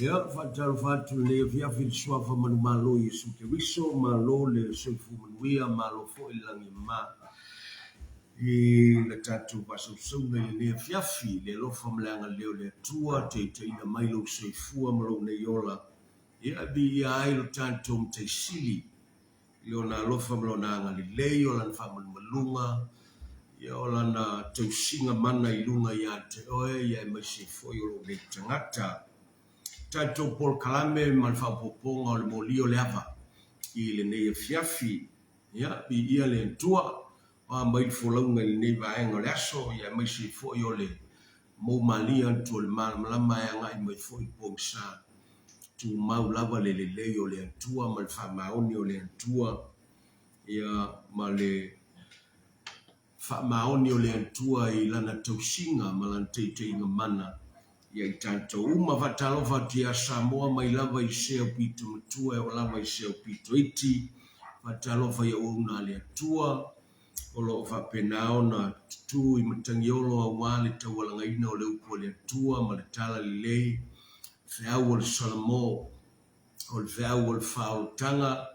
Ya fatal fatul le via fil swafa man malo yesu ke riso malo le sofu manuia malo fo ilang ma le tatu baso sunga le fiafi le lo famlanga le tua te ina mailo soifua malo ne yola ya bi ya ilo tantum te sili yo na lo famlo na ngali le yola famal malunga yola na te singa mana ilunga ya te oe ya masi fo yo le tangata Tato Paul Kalame malfa poponga le molio le ava i le ne fiafi ya i ia le tua a mai folonga le ne vaenga le aso ya mai si fo yo le mo malia to le malama ya ngai mai fo i pongsa tu mau lava le yo le tua malfa maoni o le tua ya male fa maoni o le tua i lana tausinga malante te inga mana ya tanto uma fatalo fatia Samoa mai lava i seo pito matua e lava i seo pito iti fatalofa ia una le tua o lo fa penao na tu I matangiolo a wale taualangaina o le upo le tua ma le tala lilei feau o le salamo o le feau o le whaotanga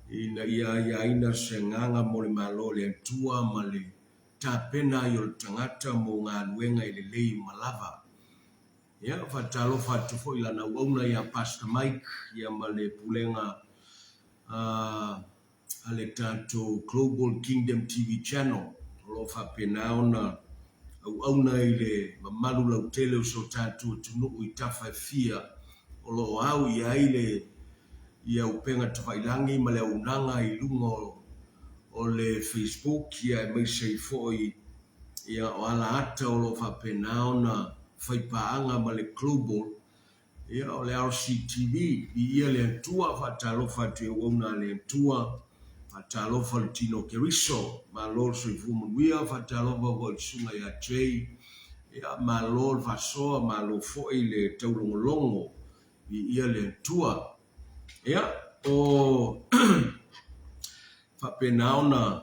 ina ia ina se nganga mo le malo le tua ma le tapena I o le tangata mo ngā luenga I le lei malava. Ia fatalofa atu fo ila na wauna ia Pastor Mike ia ma le pulenga ale tato Global Kingdom TV channel lo fa penao na au na ile mamalu lau tele so tato tunu I tafa fia o lo au ia ile ia upenga tawailangi ma le unanga I lungo o le Facebook ia mai sei foi ia o ala ata o lo fa penao na faipaanga ma le Global ia o le RCTV ia le tua fatalofa te wauna le tua fatalofa le tino keriso ma lol so ifumuia fatalofa ko sunga ya trei ia ma lol fasoa ma lo foi le taulongolongo ia le tua ia o fapenao na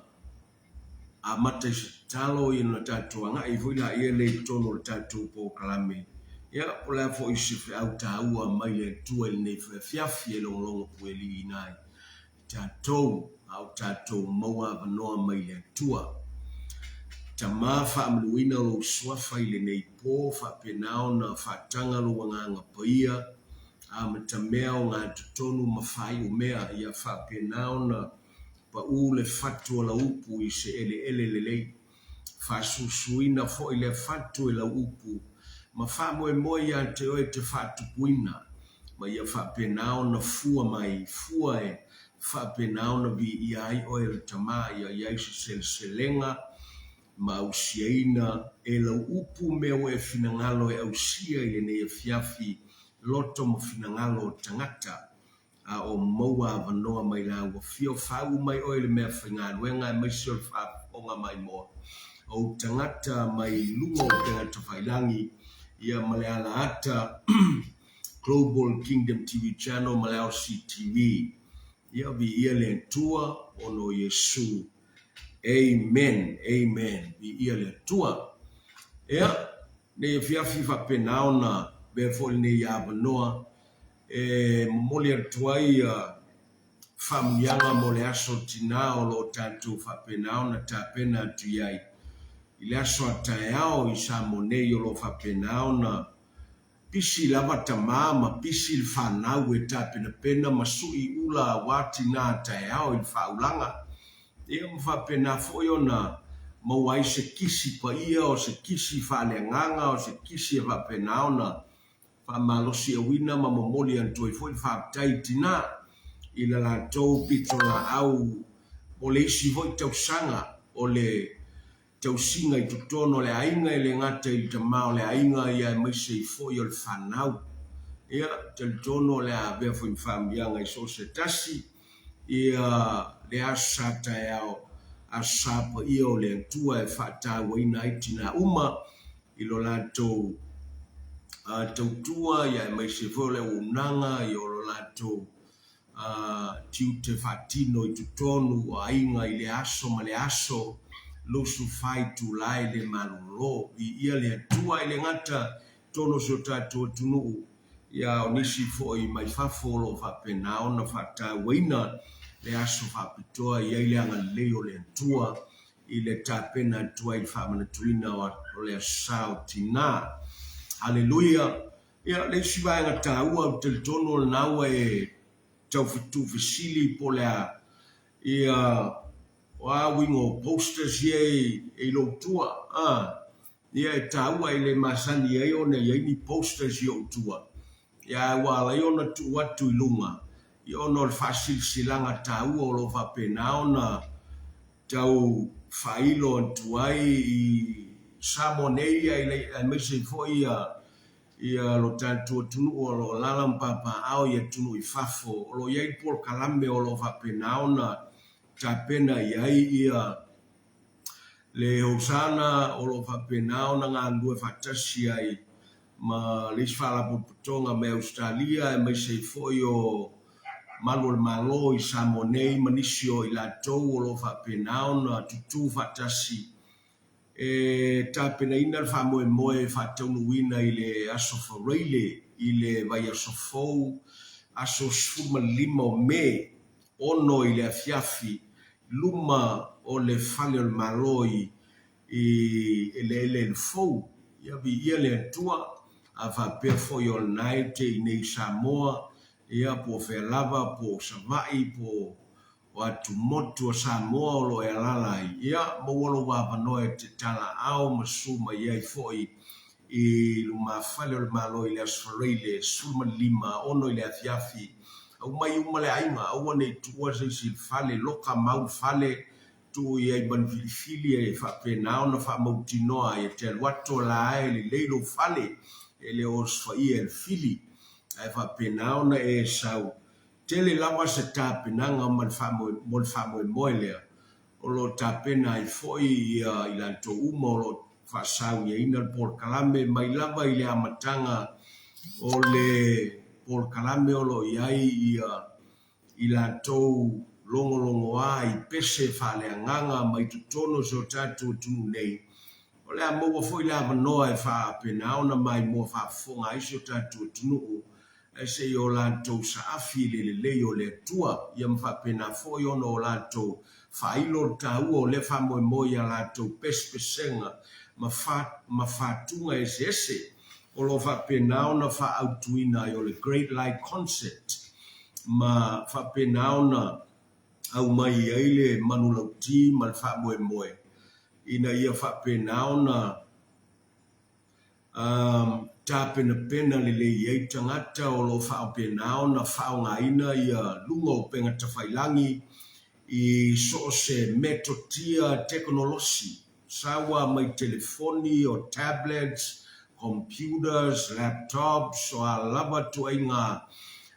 a mata talo ina tatuanga I foi la ia le tono tatu po kalame ia pola fo isi fe au taua mai le tua I nei fiafi longo pueli nai tatou au tatou maua vanoa mai le tua tama fa amluina lo swafa I le nei po fa penao na fatanga lo wanganga paia a matamea o ngā tutonu mawhai o mea ia fa penao na pa u le fatu la upu I se ele lei fa susuina fo I le fatu la upu ma fa moe ia te oe te fatu puina ma ia fa penao na fua mai fua fa penao na vi ia ai oe le tama ia se selenga ma usiaina la upu me oe finangalo usia I ne fiafi loto mo finangalo tangata a o maua vanoa mai la ua fio fau mai oe le mea whaingaluenga mai sio fa onga mai mo o tangata mai lungo tena tawhailangi ia maleala ata Global Kingdom TV channel maleo CTV ia vi ia le tua ono Yesu amen vi ia le tua ia ne fiafi fa penao na before ne ia vanoa moli atuai famianga mo le aso tina o lo tatu fa penao na tapena tu iai ile aso atayao I sa monei o lo fa penao na pisi lava tamama pisi il whanau tapena pena masui ula wati na atayao il whaulanga ia mwha pena foio na mawai se kisi pa ia o se kisi whanenganga o se kisi e penao na whamalosi a wina ma momoli antoi foi whaaptai tina ila la tau pito la au o le isi voi tausanga o le tausinga I tutono le ainga le ngata I tamao le ainga ia maise I foi o le whanau ia te tono le a bea foi whaamianga I so se tasi ia le asata yao asapa ia o le tua e whata waina itina uma ilo lato tautua ia mai se vole unanga I o lo lato tiu te fatino I tutonu o ainga I le aso ma le aso lusu fai tu lai le malolo I ia le tua I le ngata tono so tato tunu ia onisi fo I mai fafolo fa penao na fata waina le aso fa pitoa ia ile anga leo le tua I le tapena tua I fa manatuina o le sao tina haleluya ia le siba nga taua te tono na we tau fitu fisili polea ia wa wingo posters ye lo tua ia taua ile masani ye ona ye ni posters yo tua ia wala yona tu watu ilunga yono fasil silanga taua o lo fa penao na tau failo tuai I samoneia ile mese foi ia lo tanto tunu o lo lalam papa au ia tunu I fafo o lo iai por kalame o lo fa penao na tapena iai ia le hosana o lo fa penao na ngā lue fatasi ai ma le isfala putonga me Australia e mese foi o Malol malo I Samonei manisio I latou o lo whapenao na tutu whatasi. Tāpena ina whamoe moe whataunuina I le aso whareile I le vai aso fou aso sfuma lima o me ono I le afiafi luma o le whale o le maloi I le fou ia le atua a whapea foi o nai te I nei Samoa ia po whelava po savai po o atu motu o Samoa o lo e lalai ia mawalo wapanoe te tala au masuma ia I foi I luma whale o le maloi le asfareile suma lima ono I le afiafi au mai umale ainga au ane tua se si whale loka mau whale tu ia I banfilifili e whapenao na whamautinoa e te aluato la e le leilo whale e le oswai e fili e whapenao na e sau tele lawa se tāpenanga mo le whamoe moe lea o lo tāpena I foi I lanto uma o lo whasau ia ina por kalame mai lava I le amatanga o le por kalame o lo iai I lantou longo ai pese fale anganga mai tutono so tatu tu nei o le mo foi la no e fa pena ona mai mo fa fonga iso tatu tu e se yo lantou sa afile le o le tua ia mfa pena foi ono lantou fa ilo tau o le fa mo ia lantou pespesenga ma fatunga ese o lo fa pena ona fa autuina o le Great Light Concept ma fa pena ona au mai aile manulauti mal fa moe ina ia fa pena ona tapena pena le ia tangata o lo fa pena ona fa ngaina ia lunga o penga tafailangi I so se metotia teknologi sawa mai telefoni o tablets computers laptops o lava tuainga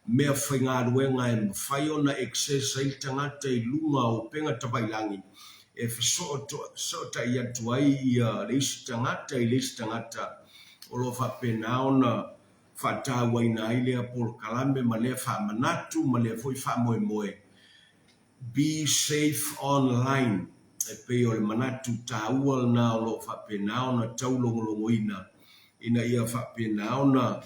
mea whainga ruenga e mwhaiona excess ai tangata I lunga o penga tawailangi. E whasota I atuai I leisi tangata I leisi tangata o lo whapenaona whatawa ina ailea por kalame ma lea whamanatu ma lea foi whamoe moe. Be safe online. E peo le manatu taua na o lo whapenaona taulongolongo ina ia whapenaona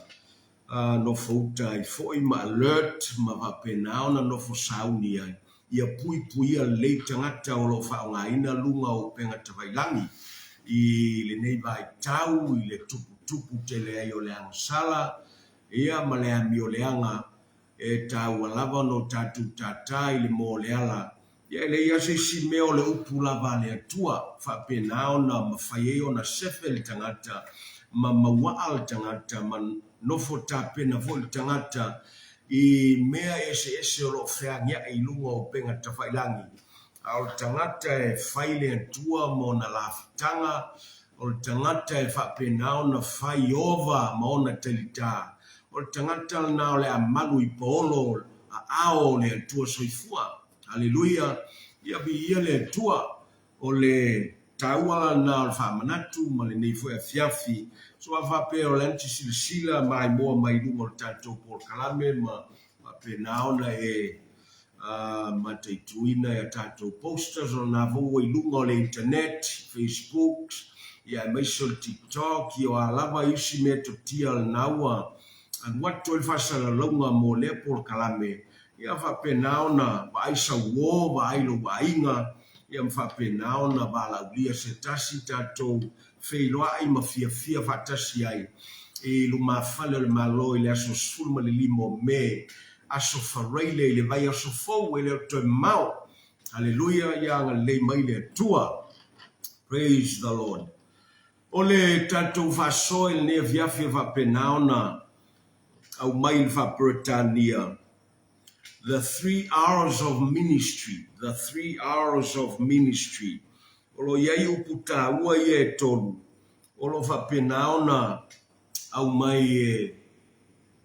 no fouta I foi ma alert ma vapenao na no fo sauni ai ia pui le tangata o lo whaongaina lunga o penga tawailangi I le nei vai tau I le tupu tele ai o le ansala ia ma le ami o le anga e tau alava no tatu tata I le mo le ala ia le ia se si me o le upu lava le atua whapenao na mawhaie o na sefe le tangata ma mawaa tangata man nofo tapena fo tangata I mea ese o lo whea I lunga o penga tawhailangi. Ao tangata e whaile tua mo na lafitanga, o tangata e whapenao na whai ova ma ona telita. O tangata na o le amalu I paolo a ao le tua soifua. Hallelujah. Ia bi ia le tua o le taua na o whamanatu ma le nei fo e fiafi. So a whape o lanti sila mai moa mai lunga o tatou por kalame ma penaona e ma te tuina e tatou posters o na vau I lunga o le internet, Facebook, ia mai so TikTok, I o alava isi me to tia al naua an watu il fasala longa mo le por kalame. Ia whapenaona va aisa uo, va ailo va inga, ia whapenaona va laulia se tasi tatou wheiloa I ma fia whatasi ai. E luma whale le malo I le aso sulma le limo me, aso whareile le vai aso fau e le toi mau. Hallelujah, ia nga le mai le tua. Praise the Lord. O le tatou whasoe ne viafi whapenaona au mai whaperetania. The 3 hours of ministry, the 3 hours of ministry. Olo iai uputa ua ie tonu. Olo whapenaona au mai e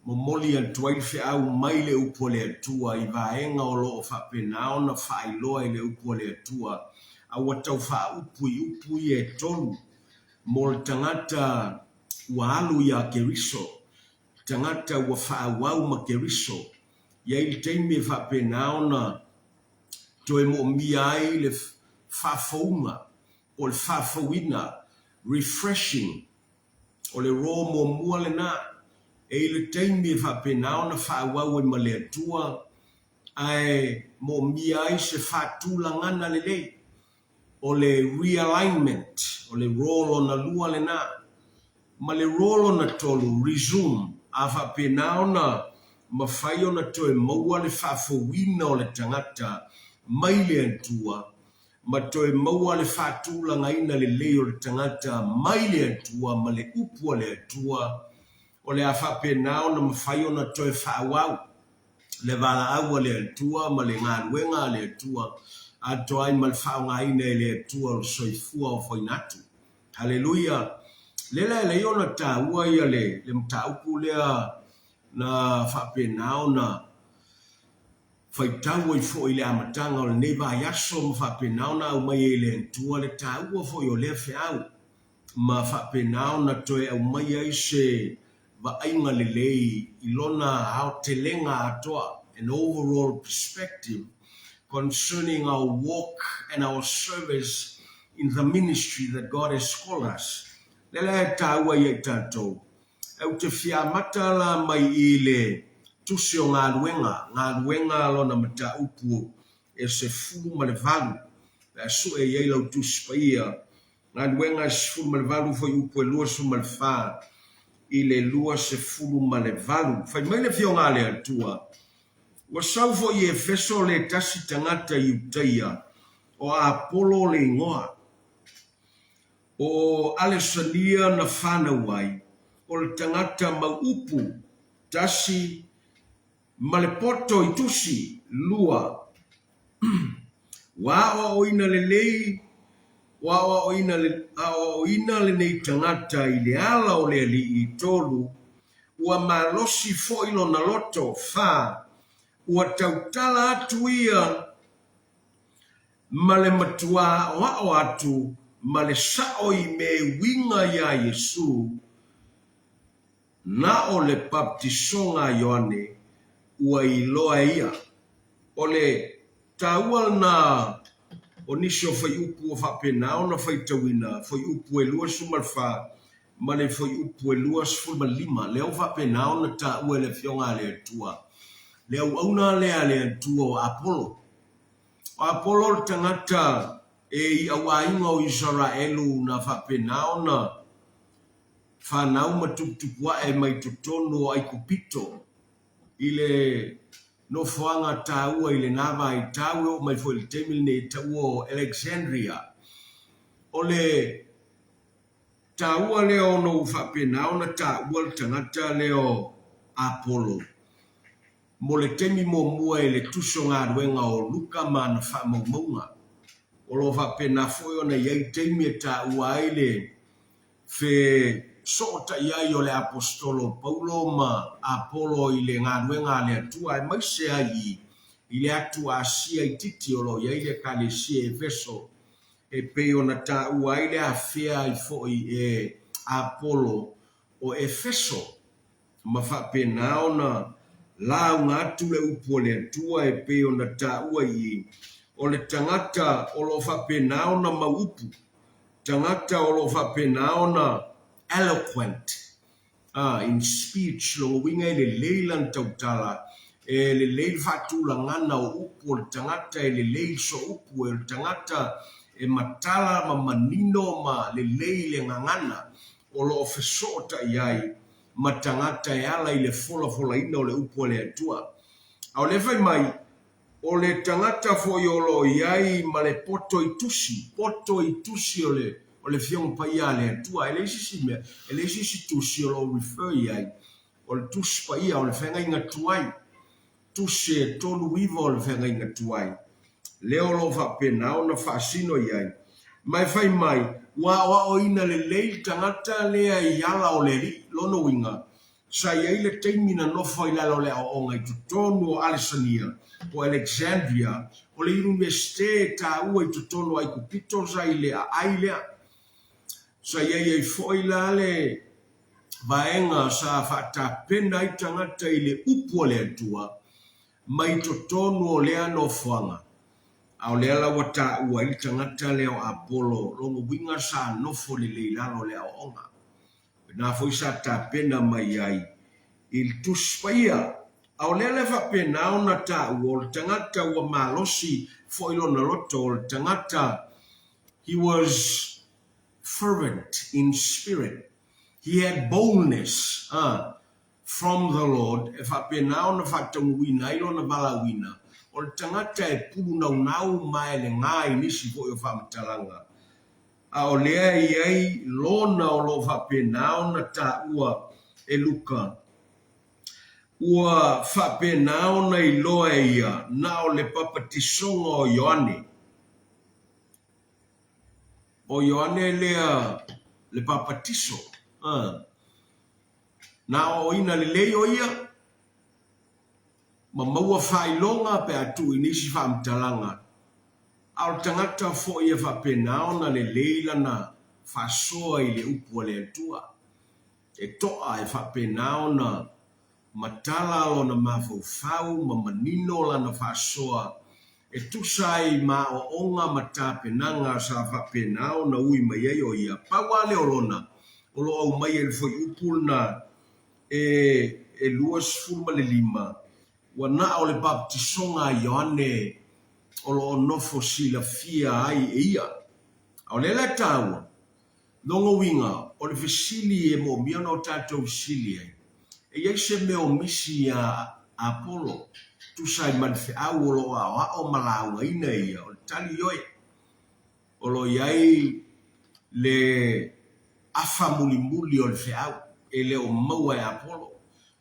momoli antuai fe au mai le upo le atua I vaenga o lo whapenaona whailoa I le upo le atua. Au atau upu e tonu. Mo tangata ua alu ia keriso. Tangata ua whaawau ma keriso. ia i le taimi e whapenaona toe mo mia ai le whafaunga o le whafauina, refreshing, o le roa mo mua le na, e le taimi e whapenaona whaawau e ma le atua, ai mo mia ai se whatulangana le lei, o le realignment, o le rolo na lua le na, ma le rolo na tolu, resume, a whapenaona ma whai ona toe maua le whafauina o le tangata, mai le atua, ma toe maua le whatulanga ina le lei o le tangata, mai le atua, ma le upua le atua, o le a whapenaona ma whai ona toe whaawau, le wala aua le atua, ma le ngāruenga le atua, a toai ma le whaonga ina le atua o soifua o whainatu. Hallelujah. Lela le iona ta ua ia le mtaupu lea na whapenaona whaitau i fo i le amatanga o le neiva yaso ma whapenaona au mai e le atua le ta ua fo i o lea whiau ma whapenaona toe au mai ai se va ainga le lei ilona hao te lenga atoa, an overall perspective concerning our walk and our service in the ministry that God has called us. Lele taua ia tatou. Au te fia matala mai i le tusi o ngā ruenga lona mata upu e se fulu ma le valu. E su e iei lau tusi pa ia. Ngā ruenga se fulu ma le valu fai upu e lua su ma le wha. I le lua se fulu ma le valu. Fai mai le fio ngā le atua. Wa sau fo i e feso le tasi tangata i utaia. O a Apollo le ingoa. O Alessania na whanawai, o le tangata maupu, tasi, malepoto i tusi, lua. Wa o ina le lei, wa o ina le nei tangata i le ala o le ali i tolu, ua malosi fo ilo na loto, fa, ua tautala atu ia, male matua o atu, ma le sao i me winga ia Yesu na o le baptisonga Ioane ua i loa ia. O le taual na o nisi o fai upu o whapena o na fai tawina, fai upu e lua sumalfa, ma le fai upu e lua sfulma lima, leo whapena o na ta ua le fionga le atua. Leo auna lea le atua o Apollo. O Apollo le tangata e au ainga o Israelu na whapenao na whanau matuptupua e mai tutono ai kupito i le no whanga tāua i le nama i tāua o mai fo i temil ne tāua o Alexandria. O le tāua leo no whapenao na tāua le tangata leo Apollo. Mo le temi mo mua e le tuso ngā ruenga o luka ma na whamaumaunga. O lo whapena foi ona iei teimi e ta uaile fe sota iai o le apostolo Paulo ma Apollo i le ngāruenga le atua e maise ai i le atua asia i titi o lo iei le kalesia e veso e pe ona ta uaile a fea i foi e Apollo o Efeso ma whapena ona la ngatu le upo le atua e pe ona ta uai o le tangata o lo whapenao na maupu, tangata o lo whapenao na eloquent, in speech, lo winga le leilan tautala, e le leil fatula ngana o upu, o le tangata e le leil so upu, e le tangata e matala ma manino ma le leil e ngangana, o lo ofesota iai, ma tangata e ala i le fola ina o le upu o le atua. Au le fai mai, o le tangata fo yolo iai ma le poto i tusi o le fiong pa ia le atua, ele sisi tusi o lo refer iai, o le tusi pa ia o le whenga inga tuai, tusi e tolu iwa o le whenga inga tuai, leo lo whapena o na whaasino iai, mai fai mai, wa o ina le leil tangata lea i ala o le li, lono winga, sa iai le teimina nofa i lalo lea o ngai tutonu o Alessania, o Alexandria, o le universite ta ua i tutono ai kupito sa i le a ailea. Sa iei foi la le vaenga sa whata pena i tangata i le upo le atua, mai totonu o lea no fuanga. Au lea la wata ua ili tangata leo Apollo, longo winga sa nofo le leilano lea onga. Na foi sa ta pena mai ai. Il tuspaia. Au lea le fa pena ona ta ua tangata ua malosi fo ilo na loto tangata. He was fervent in spirit. He had boldness from the Lord. If I pena ona fa tangwina ilo na balawina. O le tangata e pulu nau mai le ngai nisi fo i whamatalanga. A o lea i ai lona o lo whapena ona ta ua e luka. Ua whapena ona i loa ia na o le papatisonga o Ioane. O Ioane lea le papatiso. Na o ina le leo ia. Ma maua whailonga pe atu inisi whamtalanga. Au tangata fo ia whapena ona le leila na whasoa i le upu le atua. E toa e whapena ona matala o na mawhau ma manino la na whasoa. E tusai ma o onga matapenanga sa whapena ona ui mai ai o ia. Pawale o lona. O lo au mai e foi upu na e luas fulma le lima. Wana o le baptisonga Ioane o lo nofo sila fia ai e ia. O le le taua. Longo winga o le fisili e mo miona o tatou fisili ai. E iai se meo misi a Apollo. Tu sai manfe au o lo o malau ina ia. O le tali oi. O lo iai le afa muli muli o le fe au. E le o maua e Apollo.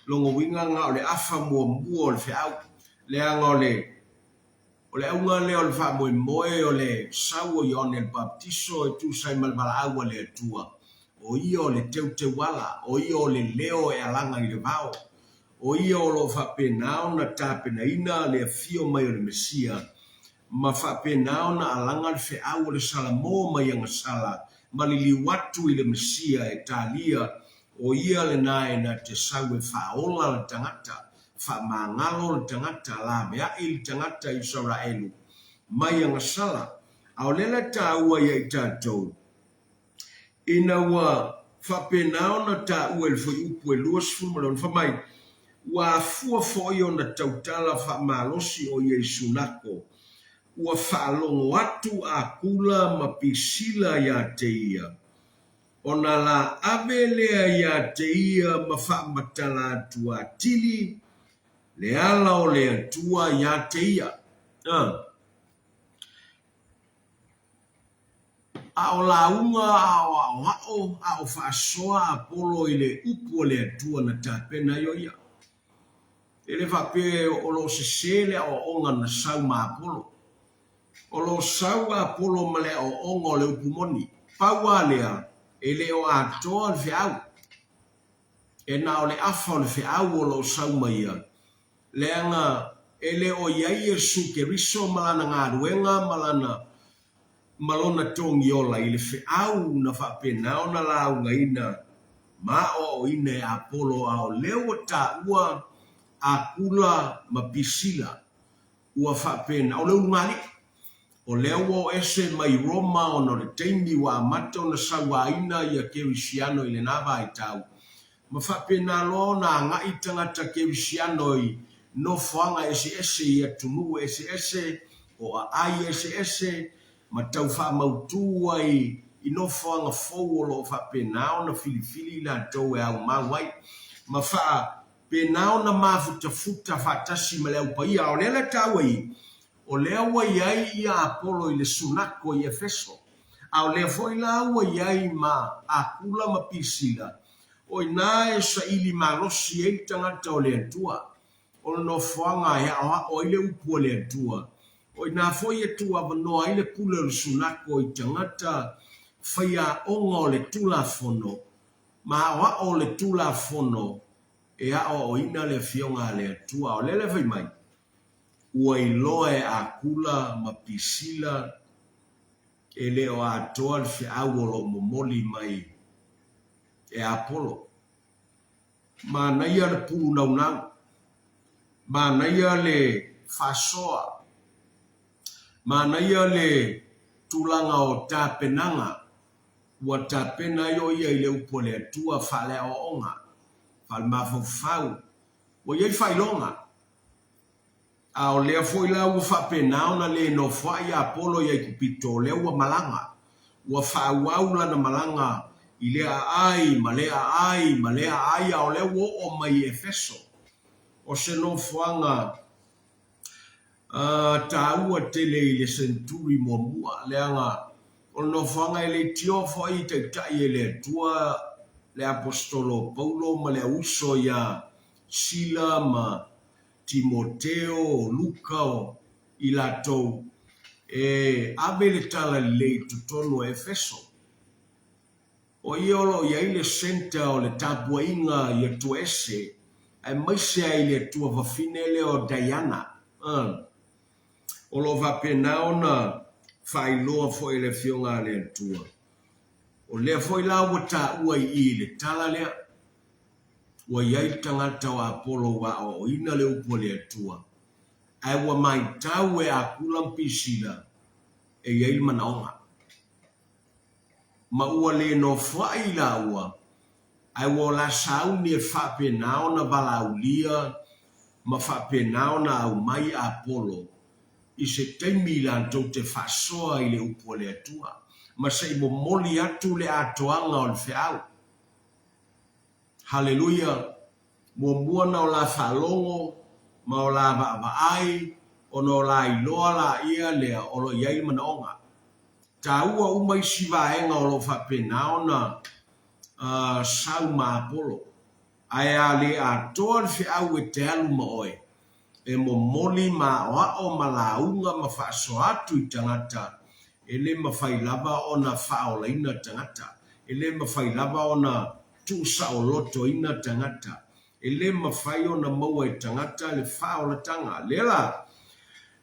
Longo winga nga o le afa mua mua o le fe au. Le anga o le aunga le o le wha moe moe o le sau o Ioane el Baptiso e tu sai malbala aua le atua. O ia o le teu te wala, o ia o le leo e alanga i le vao. O ia o lo whapenao na tāpena ina le fio mai o le Mesia. Ma whapenao na alanga le fe au o le salamo mai anga sala. Ma li watu i le Mesia e talia. O ia le nae na te sau e whaola le tangata. Fa mangalo le tangata la mea il tangata Israelu mai anga sala au lela ta ua ia i tātou ina ua whapenao na ta ua il foi upu e luas fumalon whamai ua fua foi o na tautala wha malosi o Yesu nako ua whaalongo atu a kula ma pisila ia te ia o na la avelea ia te ia ma wha matala atu a tili le ala o le atua ia te ia. A o la unga a o whaasoa Apollo i le upu o le atua na tāpena io ia. E le whape o lo se sele o onga na sau ma Apollo. O lo sau Apollo ma le o onga o le upu moni. Paua lea e le o atoa le whiau. E na o le afa o le whiau o lo sau ma ia. Leanga ele o iai e su ke riso malana ngā ruenga malana malona tongi ola i le whiau na whapenao na lau ngaina ma o ina e Apollo a o leo ta ua a kula ma pisila ua whapena o leo ngari o leo o ese mai Roma o no le teimi wa mato na sawa ina ia kerisiano i le nava i tau ma whapena lo na ngai tangata kerisiano i no fanga ese ia tunu ese o ai ese ma tau wha mautu ai i no fanga fou lo wha penao na filifili la tau e au mawai ma wha penao na mafuta wha tasi ma leo pa ia o lela tau ai o lea wa iai ia Apollo i le sunako i Efeso a o lea foi la wa iai ma akula ma pisila o ina e sa ili malosi e tangata o lea tua o no fanga ya o ile upu le tua o na foi e tua no ile pula le sunako i tangata faya onga le tula fono ma wa o le tula fono e a o ina le fionga le tua o le vai mai ua iloe a kula ma pisila e le o atoa le fe au lo momoli mai e Apollo ma na ia le pulu nau mana ia le fasoa, mana ia le tulanga o tapenanga, ua tapena yo ia i le upo le atua whale o onga, whale mawhau, ua iei whailonga. A o lea foi la ua whapenao na le no whai a Apollo iei kupito lea ua malanga, ua whauau lana malanga i lea ai, ma lea ai, ma lea ai a o lea wo o mai Efeso. O se no whanga ta ua tele i le senturi mua leanga o no whanga i le tio whai te tai e le tua le apostolo Paulo ma le uso ia Sila ma Timoteo Luka o i latou e abe le tala le tutono Efeso. O iolo ia i le senta o le tapua inga ia tuese ai maise ai le tua vafinele o Diana. O lo vapenao na whailoa foi le fionga le tua. O le foi la wata ua i le tala lea. Ua iai tangata o Apollo wa o ina le upo le tua. Ai wa mai tau e a kulampisila e iai manaonga. Ma ua le no whai la ua. Ai wa la sauni e whapenao na balaulia ma whapenao na au mai Apollo. I se teimi la tau te whasoa i le upo le atua. Ma se i moli atu le atoanga o le whiau. Hallelujah. Mua na o la whalongo, ma o la vaai, o no la iloa la ia lea o lo iai manaonga. Ta ua umai sivaenga o lo whapenao na sau ma Apollo. Ai a le atoa le whiau e te alu ma oe. E mo moli ma o malaunga ma whaaso atu i tangata. E le ma whailava o na whaola ina tangata. E le ma whailava o na tusa o loto ina tangata. E le ma whai o na maua i tangata le whaola tanga. Lela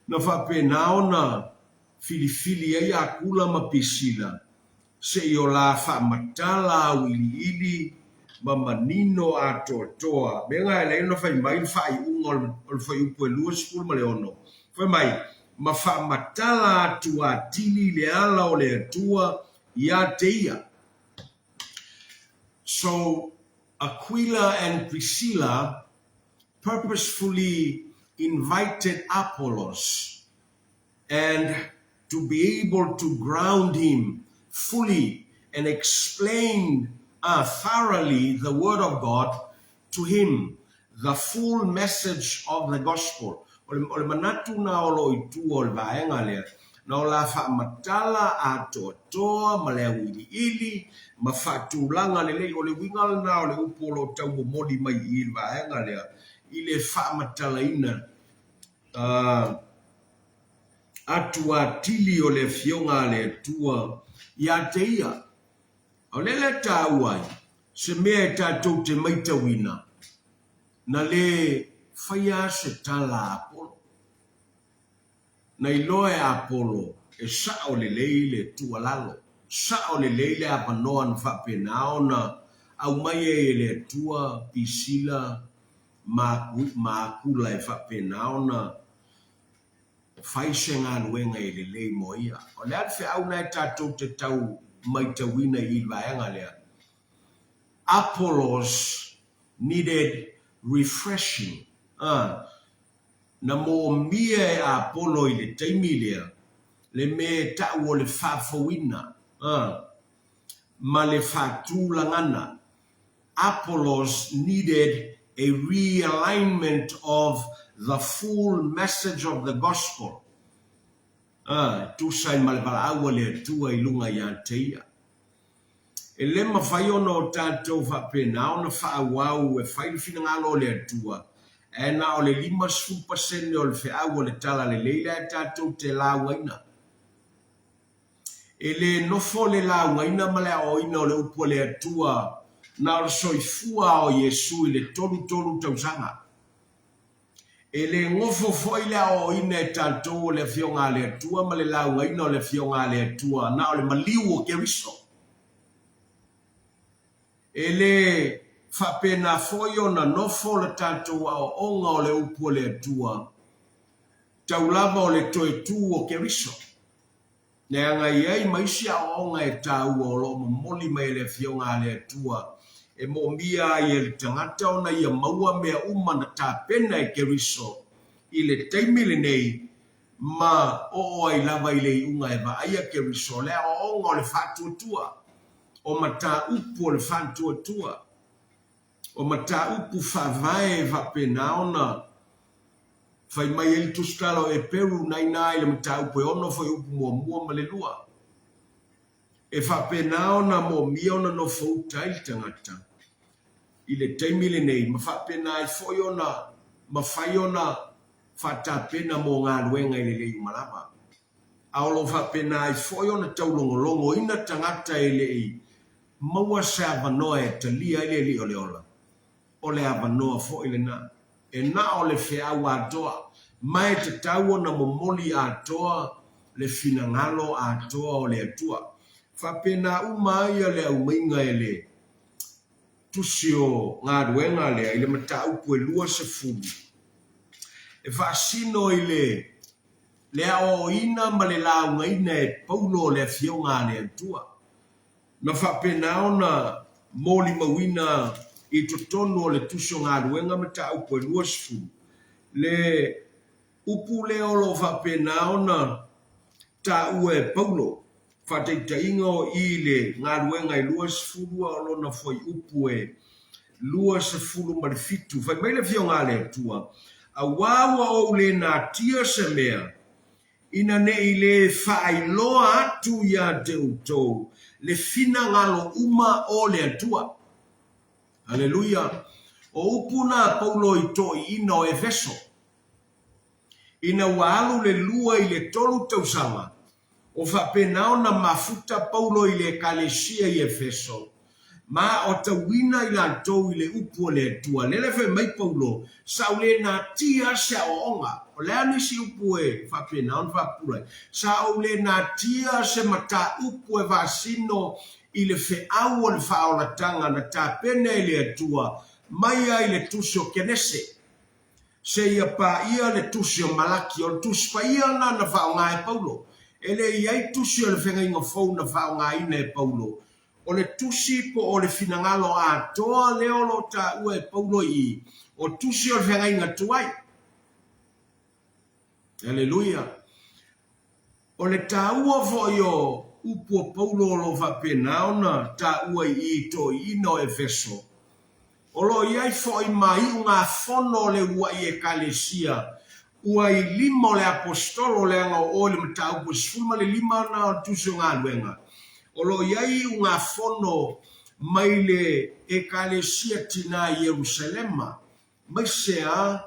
na whapena o na filifili ai a kula ma pisila. Se i o la whamatala au ili ma manino a toa. Menga e leino whai mai whai ungol o le whai upo e lua skul ma le ono. Whai mai, ma whamatala atu a tili le ala o le atua i a teia. So Aquila and Priscilla purposefully invited Apollos and to be able to ground him fully and explain thoroughly the word of God to him, the full message of the gospel. Ole manatu na olo itu ol vaenga le na ola fa matala ato toa malewili ili mafatulanga le ole wingal na ole upolo tau modi mai il vaenga le ile fa matala ina atua tili ole fionga le tua ya teia ole le tauai se me tatou te maita wina na le faya se tala Apollo na iloe Apollo e sa o le leile tua lalo sa o le leile apanoa na whapenao na au mai e le tua Priscilla ma kula e whapenao na whaisenga luenga e le lei moia. O le alfe au nai tatou te tau maita wina i vaenga lea. Apollos needed refreshing. Na mo mia e Apollo i le taimi lea. Le me tau o le whafawina. Ma le whatulangana. Apollos needed a realignment of the full message of the gospel. Tu sai malvala awa le tua i lunga i anteia. E le mawhai ona o tātou whapena, ona whaawau e whairifina ngalo le tua. E na o le 5% o le whiau o le tala le leila e tātou te laungaina. E le nofo le laungaina ma le o ina o le upo le tua na o soifua o Yesu i le tolu tausanga. E le ngofo foi le o ina e tātou le fionga le tua ma le laungaina o le fionga le tua na o le maliu o Keriso. E le Whapena foio na nofo le tātou a onga o le upu le atua. Taulava o le toe tu o Keriso. Ne anga iai maisi a onga e tau o lo moli mai le fionga le atua. E mo mia i le tangata ona ia maua mea uma na tāpena e Keriso. I le teimile nei ma o ai lava i le unga e va aia Keriso. Le o onga o le whātua tua. O mata upu o le whātua tua. O mata upu whavae whapena ona. Whai mai eli tuskalo e Peru nai nai le mata upu e ono whai upu mua ma le lua. E whapena ona mo mia ona no whauta ili tangata. I le teimile nei, ma whapena i whoi ona, ma whai ona whatapena mo ngā ruenga i le lei malama. Aolo whapena i whoi ona taulongolongo ina tangata i lei. Maua se avanoa e talia i le li o le ola. O le avanoa fo i le na. E na o le whiau atoa. Mai te tau na momoli atoa. Le finangalo atoa o le atua. Whapena umai a le au mainga e le. Tusio ngā ruenga lea. I le mata upu e lua se fulu. E whaasino i le. Lea o ina ma le launga ina e paulo le fionga le atua. Na whapena ona moli mawina i totonu o le tusio ngā ruenga mata upu e lua se fulu. Le upu le olo whapena ona ta ue paulo. Whateita ingo i le ngā ruenga i lua se fulu a olo na foi upu e lua se fulu marifitu. Whai mai le fio ngā le atua. A wawa o le nā tia se mea. Ina ne i le whaailoa atu ia te utou. Le fina ngalo uma o le atua. Haleluia. O upuna paulo i to i ina o Efeso. Ina waalu le lua i le tolu tausanga. O whapena ona mafuta paulo i le kalesia i Efeso. Ma o tawina i la tou i le upu o le atua. Lele whai mai paulo. Sa le na tia se o onga. O le anisi upu e whapena on whapura. Sa o le na tia se mata upu e vasino i le whiau o le whaolatanga na tā pene i le atua. Mai ai le tusio kenese. Se ia pa ia le tusio malaki o le tusi pa ia na whaonga e paulo. Ele iai tusi o le whenga inga fau na whaonga ina e paulo. O le tusi po o le finangalo a toa leolo ta ue paulo i. O tusi o le whenga inga tuai. Haleluia. O le ta ua vo yo upu o paulo lo whapena ona ta ua i to ino Efeso. O lo iai fo i mai unga fono le ua i e kalesia. Ua i lima le apostolo le anga o le mata upu sfulma le lima na tusi ngā luenga. O lo iai unga fono mai le ekalesia tina i Jerusalema. Mai sea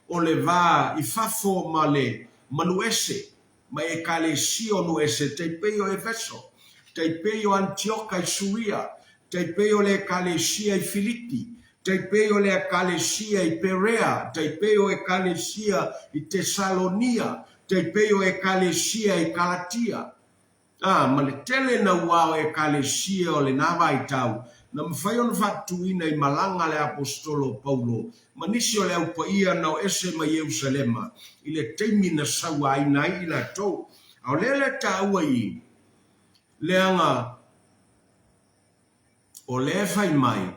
o le va i fafo ma le manuese. Mai ekalesia o nuese. Teipeo Efeso. Teipeo Antioca i Suria. Teipeo le ekalesia i Filipi. Teipeo le ekalesia i Perea. Teipeo ekalesia i Tesalonia. Teipeo ekalesia i Galatia. Ma le tele na wao e kalesia o le nawa i tau. Na mwhai on whatuina i malanga le apostolo Paulo. Manisi o le aupa ia na o ese ma Jerusalema. I le teimi na sawa i na i la tau. Au lele ta ua i. Le anga o le fai mai.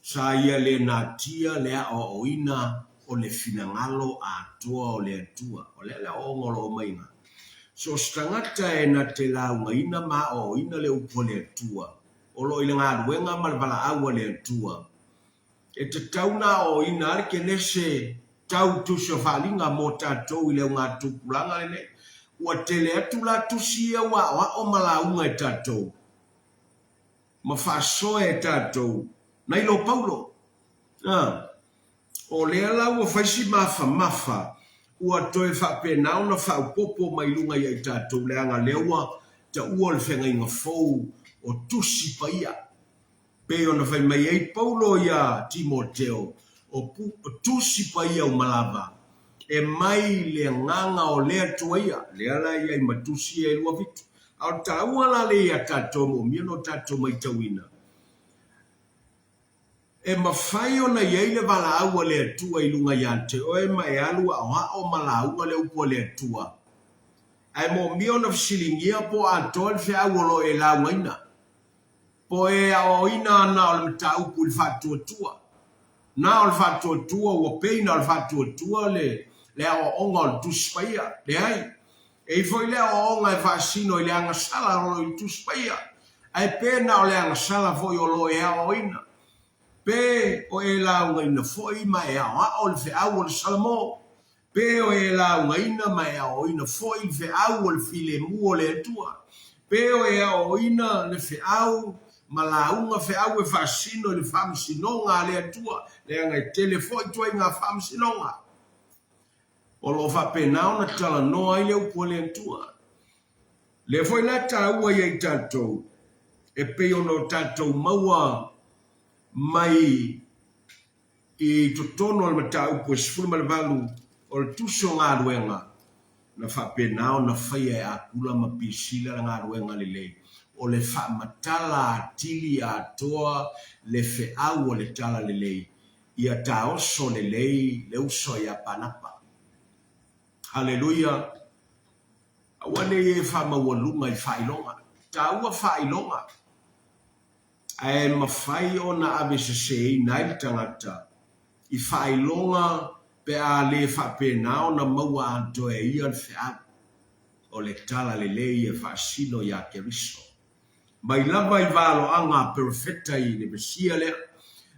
Sa ia le na tia le a o oina o le finangalo a toa o le atua. O lele o ngolo o mainga. So stangata e na te launga ina ma o ina le upo le atua. O lo ina ngā ruenga ma le vala aua le atua. E te tauna o ina arike nese tau tusio whalinga mo tātou i leo ngā tupulanga le ne. Ua tele atu la tusia wa o malaunga e tātou. Ma whasoe e tātou. Nai lo Paulo. O lea lau o whaisi mafa. Ua toe whapena ona whaupopo mai lunga i tātou leanga leua ta ua le whenga inga fau o tusi pa ia. Pe ona whai mai ei Paulo ia Timoteo o tusi pa ia o malava. E mai le nganga o lea tua ia. Lea la ia i matusi e lua vitu. Au ta ua la le ia tātou mo miano tātou mai tauina. e mawhai o na iei le wala aua le atua I lunga iante o e mai alu o mala aua le upo le atua. Ai mo mio na fisilingia po atol fe awolo e la ngaina. Po e o ina na o le mta upu il fatu tua. Na o le fatu tua o peina o le fatu tua le o onga o tuspaya. Le ai. E foi le o onga e fasino I le angasala o le tuspaya. Ai pena o le angasala foi o lo e o ina. Pe o e la ngaina foi mai o le fe awo le salamo. Pe o e la ngaina mai o ina foi fe awo le file mu o le tua. Pe o e o ina le fe awo malaunga fe awo e fasino le famsinonga le tua. Le ngai telefoi tua inga famsinonga. O lo fa penao na tala noa I le upo le tua. Le foi la ta ua I tatou. E pe o no tatou maua mai I totono al mata upo e sifuru malvalu o le tuso ngā ruenga na whapenao na whaia e akula ma pisila ngā ruenga lelei o le wha matala atili atoa le fe au o le tala lelei ia ta oso lelei le uso ia panapa. Haleluia. Awane e wha mawalunga I whailonga. Ta ua whailonga. Ai mawhai o na abesesei nai tangata I whailonga pe a le whapenao na maua anto e ia le whea o le tala lelei e whaasino ia Keriso. Mai lava I valo anga perfecta I le Mesia lea.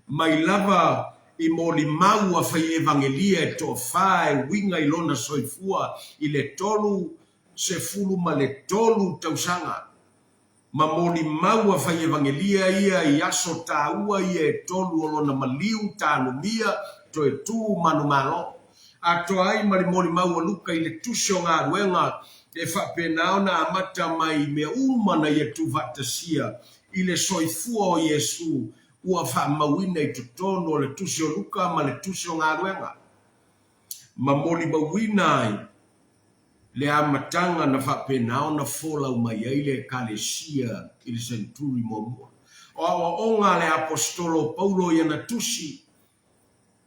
Mai lava I moli maua whai evangelia e to whae winga I lona soifua I le tolu se fulu ma le tolu tausanga. Ma moli maua whai evangelia ia I aso taua ia e tolu o lona maliu tānu mia to e tū manu malo. A to ai mari moli maua luka I le tusio ngā ruenga e whapenao na amata mai me umana I e tu vatasia I le soifua o Yesu ua whamauina I tutono o le tusio luka ma le tusio ngā ruenga. Ma moli mauina ai le amatanga na whapenao na fola umai ai le kalesia I le senturi momua. O awa onga le apostolo Paulo ia na tusi.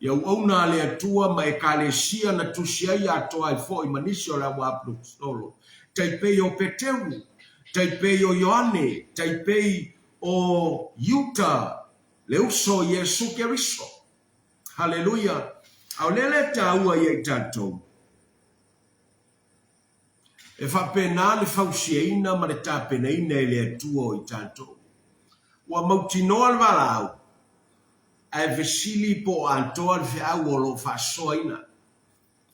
Ia uauna le atua ma e kalesia na tusi ai atoa I fo I manisio le awa apostolo. Taipei o Peteru, taipei o Ioane, taipei o Yuta, le uso Yesu Keriso. Haleluia. Au lele taua ia tatou. E whapena le whausiaina ma le tāpenaina e le atua o I tātou. Wa mautinoa le walau, ai vesili po antoa le whiau o lo whasoaina.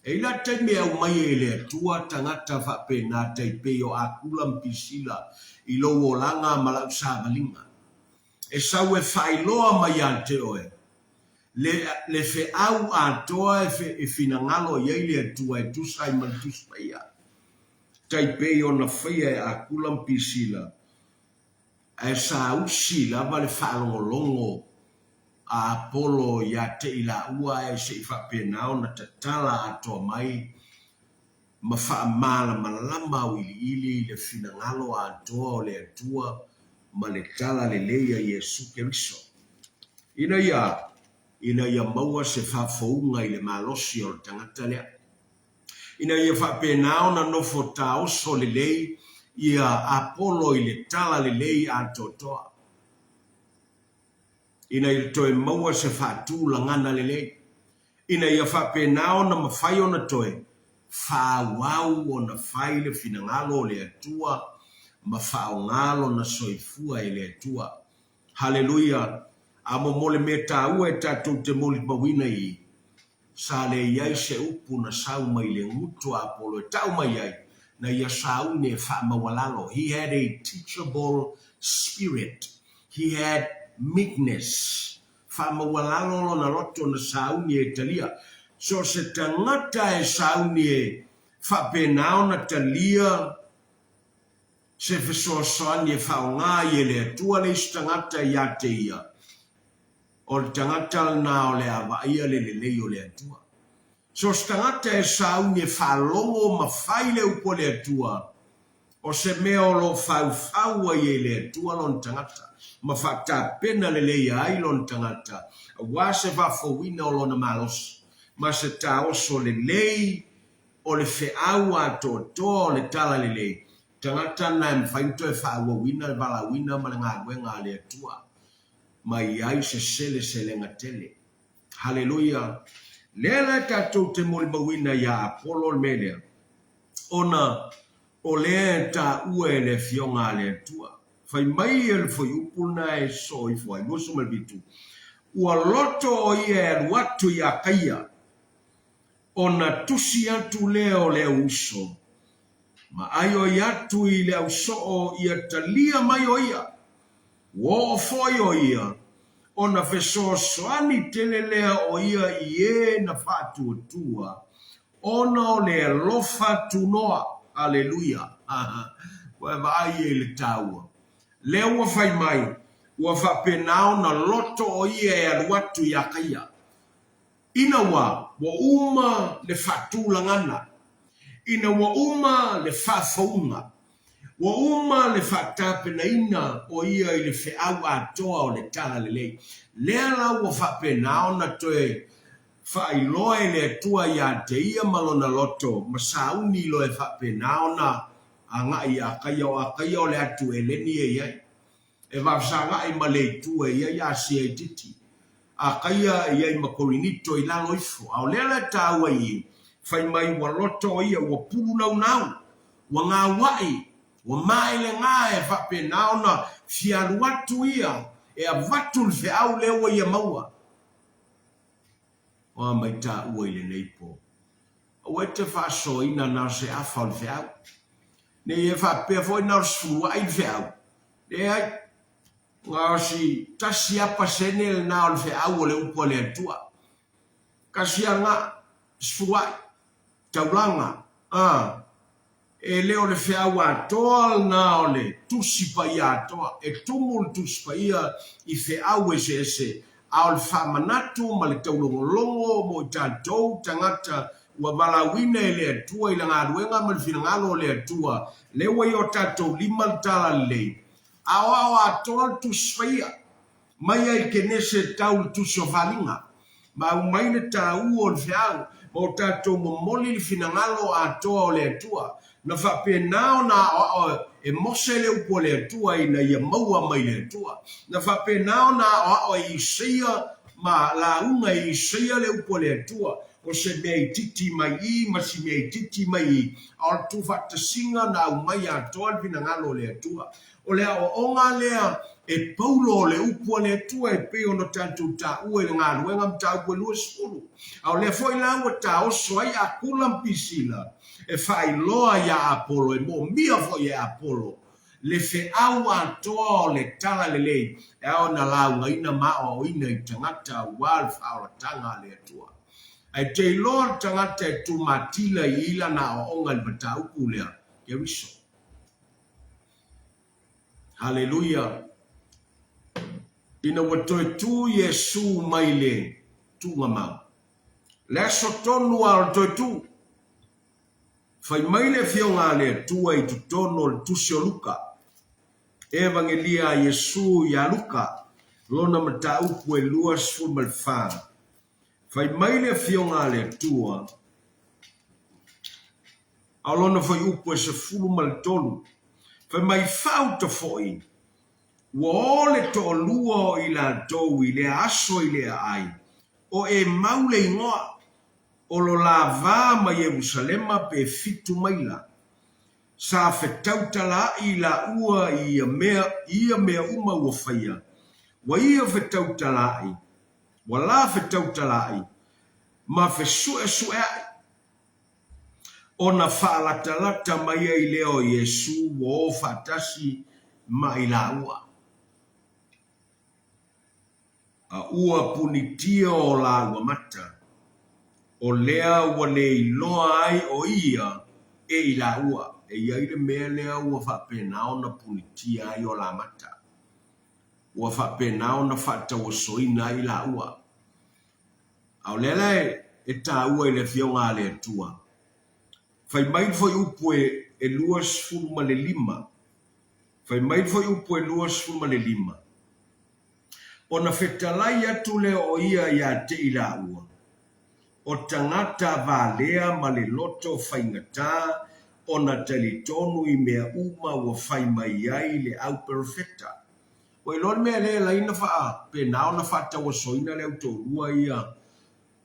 E ila taime au mai e le atua tangata whapena taipei o akula mpisila I lo o langa malau sāvalinga. E sau e whailoa mai ante oe. Le whiau antoa e finangalo iei le atua e tusai maltuspaia. Taipei o na whaia e akula mpisila. E sa usi lava le whaalongolongo a Apollo ia te ila ua e se whapenao na tatala atoa mai ma whaamala malalama o ili le finangalo atoa o le atua ma le tala le leia Yesu Keriso. Ina ia maua se whafounga I le malosi o le tangata lea. Ina ia whapenao na nofo taoso le lei ia Apollo I le tala le lei atotoa. Ina ia toe maua se whatu langana le lei. Ina ia whapenao na mawhai o na toe. Whawau o na whai le finangalo le atua. Ma whaongalo na soifua e le atua. Haleluia. Amo mole me taua e tatou te moli mawina I. Sa le iai se upu na sau mai le ngutu Apollo e tau mai ai. Na ia sau ne whamawalalo. He had a teachable spirit. He had meekness. Whamawalalo na roto na sau ni e talia. So se tangata e sau ni e whapenao na talia. Se whesoasoa ni e whaonga I le atua le istangata I ate ia. O le tangata na o le awa ia le lei o le atua. So stangata e sau ni e whalongo ma whai le upo le atua. o se mea o lo fau ai le tua lon tangata. Ma whata pena le leia ai lon tangata. Wa se whafowina o lona malos. Ma se ta oso le lei o le wheau a toa le tala le lei. Tangata na mwhainto e whawawina le balawina ma le ngā wenga le tua. Ma iai se sele lenga tele. Hallelujah. Lela tatou te mori mawina ya Apollo le melea. Ona o lea ta ue le fionga le tua. Fai mai e le foi upuna e so i fwai. Nusu malbitu. Ua loto o ia e watu ya kaia. Ona tusi atu leo le uso. Ma ayo yatu i le uso o ia talia mai o ia. Wo foi o ia. Ona feso soani telelea o ia ie na fatu tua. Ona o le lofa tunoa. Aleluia. Wa vai e le taua. Leo wa fai mai. Wa fa penao na loto o ia e watu ya kaia. Ina wa uma le fatu langana. Ina wa uma le fafaunga. Wa uma le fatape na ina o ia i le feau atoa o le tala le lei. Lela wa fapenao na toe whailoa le tua ia te ia malona loto. Masauni lo e fapenao na anga ia kaya o le atu e leni e iai. E wafsanga i male tua ia ia si e titi. A kaya ia i makorinito i lalo ifo. Au lela taua i. Fai mai wa loto ia wa pulu nau. Wa ngā wai. Wa mai le ngā e whape nao na fiaru atu ia. E a vatu le feau lewa ia maua. Wa mai ta ua i le neipo. O e te whaso ina na se afa le feau. Ne e whape fo ina sfua i le feau. Ne ai. Ngā si tasi apa sene le nao le feau o le upo le atua. Kasi a ngā sfua i. Taulanga. E leo le feau atoa na o le tusi pa ia atoa. E tumu le tusi pa ia i feau e se ese. A o le whamanatu ma le taulongolongo mo i tātou tangata ua malawina e le atua i la ngā ruenga ma le finangalo le atua. Lewa i o tātou lima le tala le. A o atoa le tusi pa ia. Mai ai kenese tau le tusi o whalinga. Ma umaine tā ua o le feau. Ma o tātou momoli le finangalo atoa o le atua. Na whapenao na e mose le upo le atua i na ia maua mai le atua. Na whapenao na i seia ma la unga i seia le upo le atua. O se mea titi mai i, ma si mea titi mai i. A tu whatasinga na umai atoa le finangalo le atua. O lea o onga lea e paulo le upo le atua e peo no tātou tā ue le ngā ruenga mta ue lua spulu. A o lea foi la ua tā oso ai a kulam pisila. E fai loa ia Apollo e mo mia fo ia Apollo le fe au atoa o le tala le lei e au na launga ina mao ina i tangata wal fao tanga le atua ai te loa tangata e tu matila i ila na o onga le batau kulea ke riso. Hallelujah. Ina watoi tu Yesu mai le tu ngamau le sotonu al toi tu fai mai le fionga le tua i tutono le tusio Luka. Evangelia Yesu ya Luka. Lona mata upu e lua sfuma le wha. Fai mai le fionga le tua. A lona fai upu e se fulu ma le tolu. Fai mai fau ta foi. Wa ole to lua i la tou i le aso i le ai. O e maule ingoa. O lo lava ma Yerusalema pe fitu maila. Sa fetautala i la ua ia mea uma ua whaia. Wa ia fetautala i. Wa la fetautala i. Ma fe sue ai. O na whaalatalata mai ai leo Yesu wo fatasi ma i la ua. A ua punitia o la ua mata. O lea ua le iloa ai o ia e i la ua. E ia ile mea lea ua whapenao na punitia ai o la mata. Ua whapenao na whatawasoina i la ua. Au lela e tā ua i le fionga le tua. Fai mai foi upu e 2:5. Fai mai foi upo e 2:5. Ona fetalai atu le o ia ia te ila ua. O tangata valea ma le loto whaingata, ona talitonu I mea uma ua whai mai ai le au perfecta. O ilon mea le laina wha, pe nao na whata wa soina le autorua ia,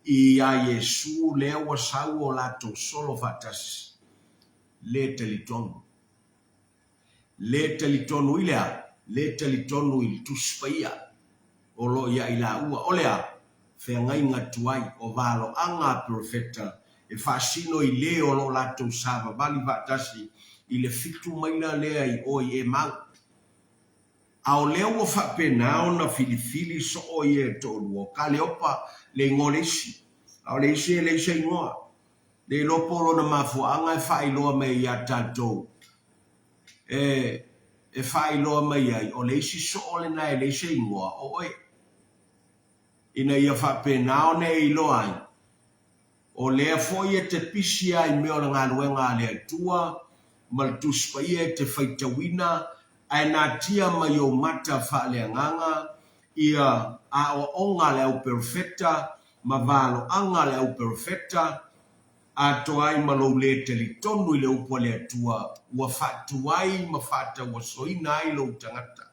I a Yesu le wa sau o lato solo whatasi. Le talitonu. Le talitonu ilea, le talitonu il tuspaia. O lo ia ila ua, olea. Whengai ngatuai o valo anga profeta e fasino I leo lo lato sava vali vatasi I le fitu maina lea I oi e mau. Ao leo o whapenao na filifili so oi e tolu o ka leopa le ngolesi. Ao le ise le ise ingoa. Le lopolo na mafuanga e whailoa mei a tatou. E whailoa mei ai o le isi so ole na e le ise ingoa o oi. Ina ia whapenao ne I loai. O lea foi e te pisi ai meo na ngā luenga lea tua, maltuspa ia e te whaitawina, ai nā tia mai o mata whaalea nganga, ia a o onga lea u perfecta, ma valo anga lea u perfecta, a to ai malo le te li tonu I le upo lea tua, ua whatuai ma whata ua soina ai lo tangata.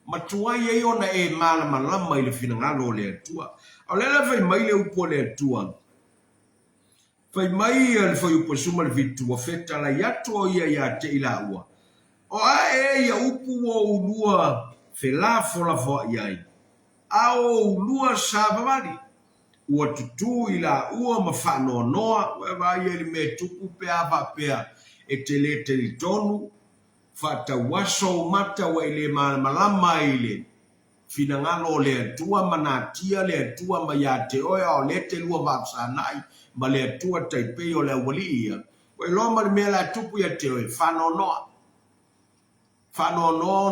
Matuai e ona e malama lama I le finangalo le atua. Au lela fai mai le upo le atua. Fai mai le fai upo suma le vitu wa feta la yato o ia te ila ua. O a ia upu o ulua fe la fola foa iai. A o ulua savavali. Ua tutu ila ua ma whanoa noa. Ua ia li me tuku pea vapea e te le te li tonu. Fata waso mata wa ile malama ile finangalo le tua manatia le tua mayate oya o le te lua vapsanai ma le tua taipei o le walia o loma le mela tupu ya te oe fano no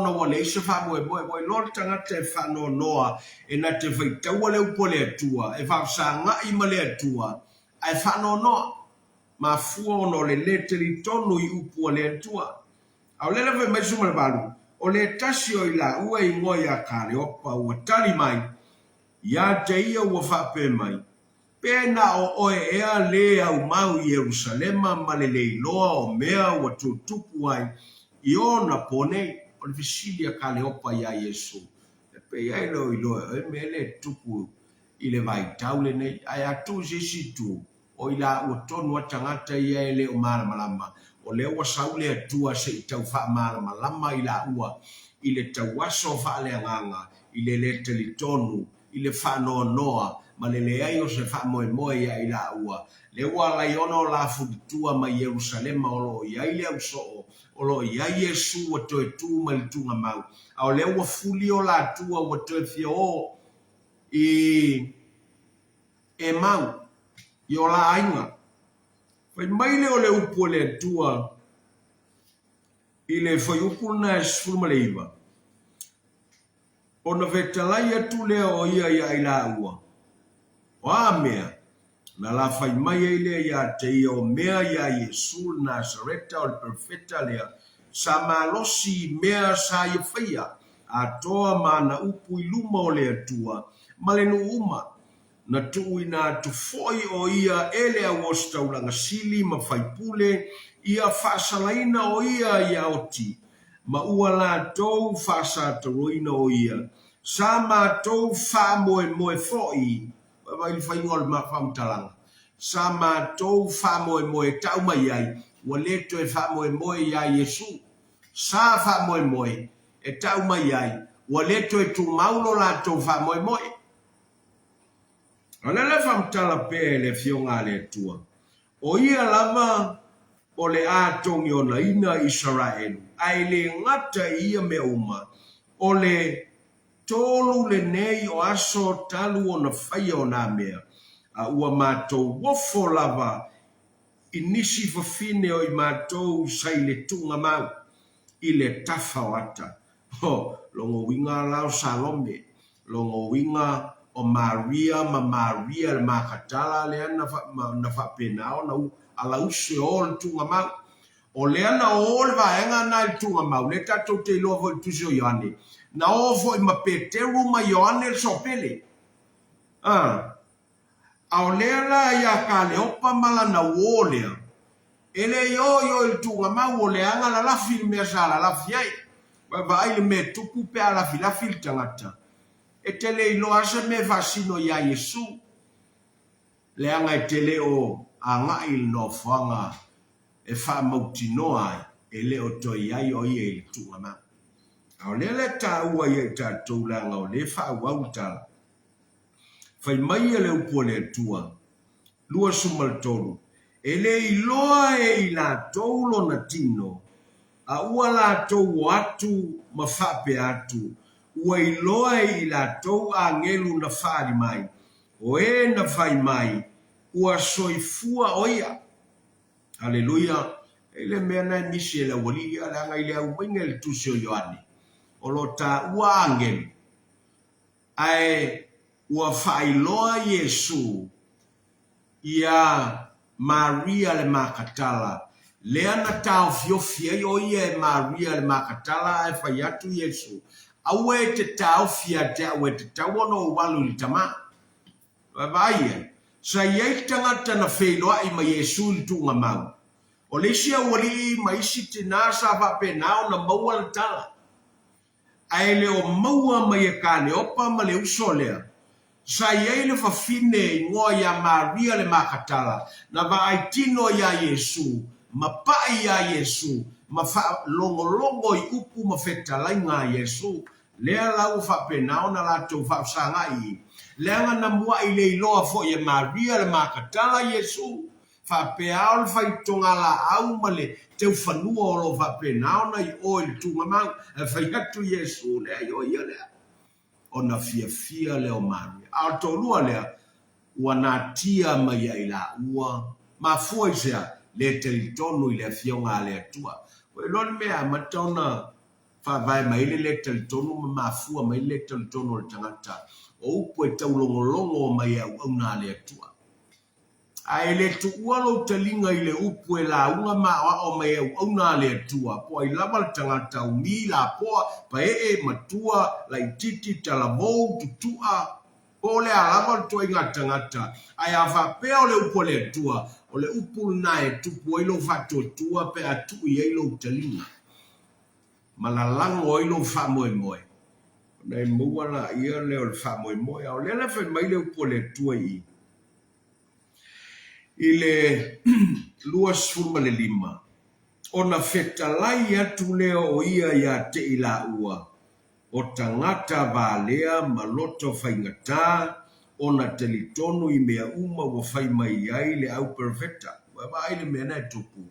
na wale isa famo e boe lor tangata e fano noa e na te vaitaua le upo le tua e vapsangai ma le tua e fano noa ma fua no le leteri tonu I upo le tua. Au lele ve mai suma le balu. O le tasi o ila ua I ngoi a kare opa ua tali mai. Ia te ia ua whape mai. Pena o oe ea le au mau Yerusalema ma le leiloa o mea ua tutupu ai. I ona pone o le visili a kare opa ia Yesu. E pe ia ilo e me le tupu I le vai taule nei. Ai atu zesi tu. O ila ua tonu atangata ia ele o mara malama. O le ua saule atua se I tau wha mara malama I la ua. I le tau waso wha le nganga. I le le teli tonu. I le wha noa noa. Ma le le ai o se wha moe moe ia I la ua. Le ua la iona o la fuditua ma Yerusalema o lo ia I le au soo. O lo ia Yesu wa toe tu ma li tunga mau. A o le ua fuli o la tua wa toe fia o. E mau. I o la ainga. Fai mai le o le upu le tua I le fai upu na esfulma le iwa. O na vetalai atu le o ia I la ua. O a mea, na la fai mai e le ia te ia o mea ia Yesu Nazareta o le perfecta lea. Sa malosi mea sa ia faia. A toa ma na upu I luma o le atua. Ma le nu uma. Na tui na tu foi o ia ele a wosta ulanga sili ma faipule ia fasalaina o ia oti ma ua la tou fasa taroina o ia sa ma tou fa moe foi wa il fai ngol ma fam talanga sa ma tou fa moe tau mai ai wa leto e fa moe ia Yesu sa fa moe e tau mai ai wa leto e tu maulo la tou fa moe Ona le famtala pe le fionga le tua. O ia lava o le atongi o na ina Israel. Ai le ngata ia me uma. O le tolu le nei o aso talu o na whaia o na mea. A ua mātou wofo lava inisi fafine o I mātou sai le tunga mau. I le tafa wata. Ho, longo winga lao Salome. Longo winga o Maria ma Maria le makatala le na fa penao na ala usi o le tunga mau o le ana o le vaenga na i tunga mau le tatou te iloa fo i tusi o Ioane na o fo i mapeteru ma Ioane so pele au lea la ia ka le opa mala na wolea ele yo il tunga mau o le anga la lafi mea sa la lafi ai vai le me tupu pe ala lafi il tangata e tele iloa se me fasino ia Yesu le anga e tele o anga il no fanga e fa mautinoa e le o toi ai o ia il tunga mau au le ta ua ia ta toulanga o le fa wauta fai mai le upole tua lua sumal tolu ele iloa e ila toulo na tino a ua la tou atu mafape atu ua iloa e ila tou a ngelu na fari mai o e na fai mai ua soifua oia haleluya ele mena nisi ele wali ala ngai le au winga le tusio Ioane o lo ta ua angelu ai ua failoa Yesu ia Maria le makatala le ana tau fiofia o ia Maria le makatala e fai atu Yesu aue te tau fia te aue te tau ono walu li tama vai sa ia tangata na feiloa i ma Yesu li tunga mau o le sia wali ma isi te nasa va pe nao na maua le tala ai le o maua ma ia kane opa ma le usolea sa ia le fafine ngoa ya Maria le makatala na va aitino ya Yesu ma pai ya Yesu ma fa longo i upu ma feta lainga Yesu le lau fa penao na la to fa sangai le anga na mua i le iloa fo ya Maria le makatala Yesu fa peao fa itonga la au male te ufanua o lo fa penao na i oil tunga mang fa yatu Yesu le yo le ona fia leo Maria a tolua lea ua natia mai ai la ua mafua isea le telitonu i le fionga le atua o lon mea matona fa vai mai le telitonu mafua mai le telitonu le tangata o upo e taulongolongo mai au na le atua ai le tuua lo talinga i le upu e la unga maa o mai au na le atua po ai lava le tangata umi la poa pa e matua la ititi talavou tutua po le alava le tua inga tangata ai afa pea o le upu le atua o le upu na e tupu e lo fato tua pe atu i e lo talinga malalango o lo fa moe moe na e mua la ia le o le fa moe moe o le fe mai le upu le tua i ile luas fuma le lima ona fetalai atu leo o ia ya te ila ua o tangata valea maloto faingata ona telitonu i mea uma wa fai mai ai le au perfecta wa vai le mena tupu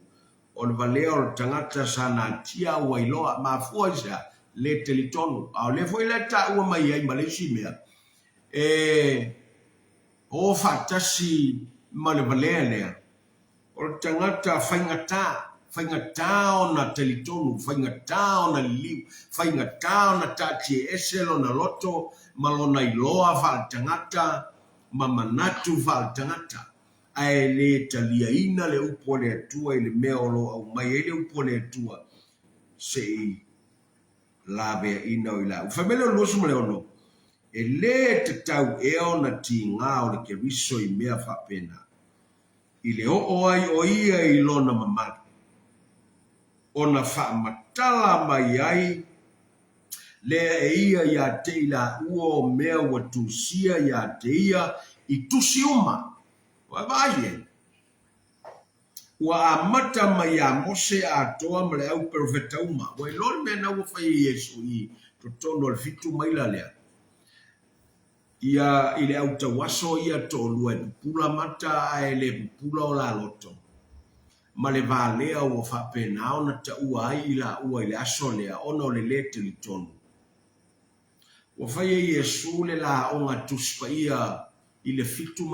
o le valea o tangata sana tia wa iloa mafua isa le telitonu au le foi le ta ua mai ai malesi mea o fatasi ma le valea lea o le tangata faingata ona telitonu faingata ona liu faingata ona tatie eselo na loto malona iloa fa tangata mamanatu fa tangata ai le talia ina le upo le atua i le meolo au mai le upo le atua sei lave ina o ila ufamele o luosu le ono e le te tau e ona ti ngā o le ke riso i mea fa pena i le o ai o ia i lona mamari ona fa matala mai ai le e ia ia te ila uo mea wa tusia ia te ia i tusi uma wa vaie wa amata mai a mose a toa mle au perfecta uma wa ilon mena wa fai Yesu i totono al fitu mai la lea ia ile au tawaso ia tolu e pula mata ai le pula o la loto ma le valea o fa pena ona ta ua ai ila ua ile asole ona le lete li tonu wa fai Yesu le la onga tuspa ia ile fitu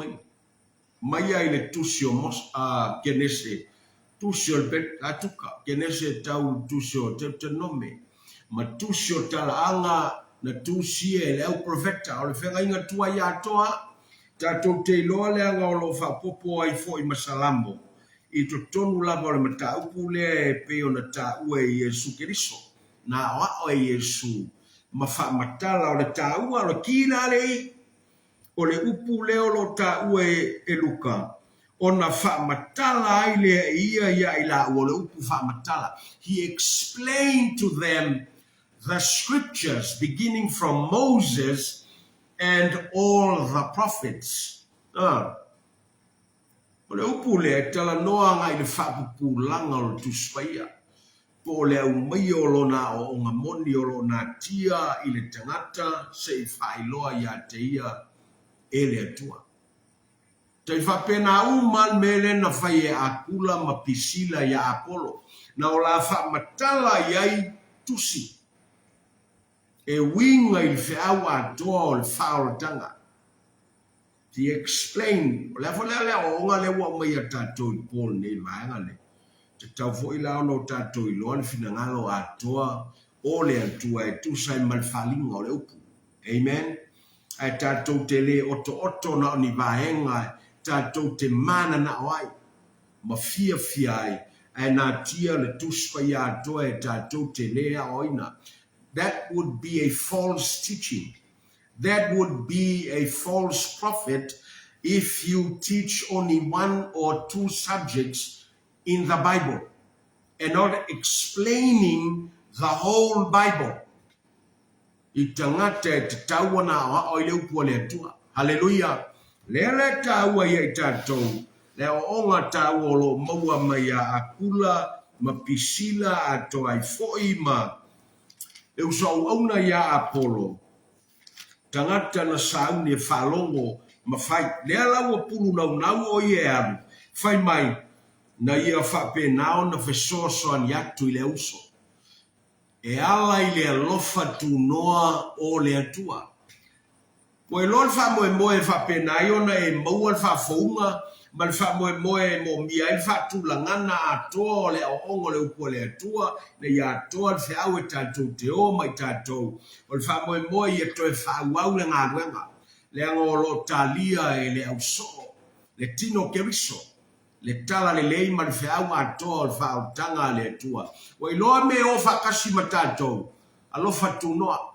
mai ai le tusio mos a kenese tusio el bet atuka kenese tau tusio te nome ma tusio tala anga na tusia e le au profeta o le whenga inga tua ia toa tatou te iloa le anga o lo wha popo ai fo i masalambo I to tonu lava o le mataupu lea e pe o na tāua e Iesu Keriso. Na o e Iesu. Ma whaamatala o le tāua o le kina lei. O le upu leo lo tāua e Luka. O na whaamatala ai lea ia i la o le upu whaamatala. He explained to them the scriptures beginning from Moses and all the prophets. O le upu le tala noa ngai le whapupulanga o le tuspaia. Po le au mai o lona o ngā moni o lona tia i le tangata se i whailoa ia te ia e le atua. Te whapena uman mele na whai e akula ma pisila ia Apollo. Na o la whamatala iai tusi. E winga i whiawa atoa o le whaoratanga. He explained, le o nga le wa mai tatou I Paul nei vaenga le. Te tau fo I lao no tatou I loan fina ngalo atoa o le atua e tusai malfalinga o le upu. Amen. Ai tatou te le oto na ni vaenga tatou te mana na oai. Ma fia ai. Ai na tia le tuspa ia atoa e tatou te lea oina. That would be a false teaching. That would be a false prophet if you teach only one or two subjects in the Bible and not explaining the whole Bible. I tangata te taua na o le upu le atua. Hallelujah. Le taua ia I tātou. Le o onga taua lo maua mai a akula ma pisila atoa I foi ma. E usau auna ia Apollo. Tangata na sauni e whalongo ma whai. Lea laua pulu nau o ie alu. Whai mai na ia whape nao na whesoso an yatu I le uso. E ala I le alofa tu noa o le atua. Mo e lon wha moe whape na iona e maua wha founga. Ma le wha moe mo mia I wha tu langana atoa o le ongo le upo le atua. Na ia atoa le whiau e tātou te o mai tātou. O le wha moe I ato e wha uau le ngā ruenga. Le angolo talia e le au so. Le tino keriso. Le tala le lei ma le whiau atoa o le wha au tanga le atua. O I loa me o wha kasi ma tātou. Alofa tu noa.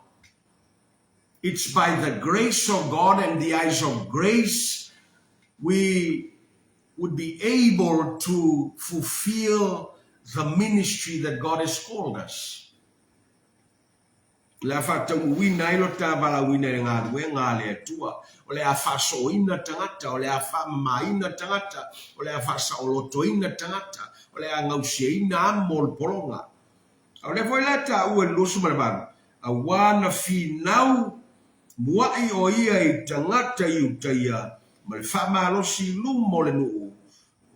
It's by the grace of God and the eyes of grace we would be able to fulfill the ministry that God has called us. Le afata uwina ilo tabala wina ngā ruenga le atua. O le afaso ina tangata, o le afama ina tangata, o le afasa oloto ina tangata, o le angausia ina amol polonga. O le foilata ue lusu marabaru. A wana fi nau muai o ia I tangata I utaia. Ma le whama alosi lumo le nuu.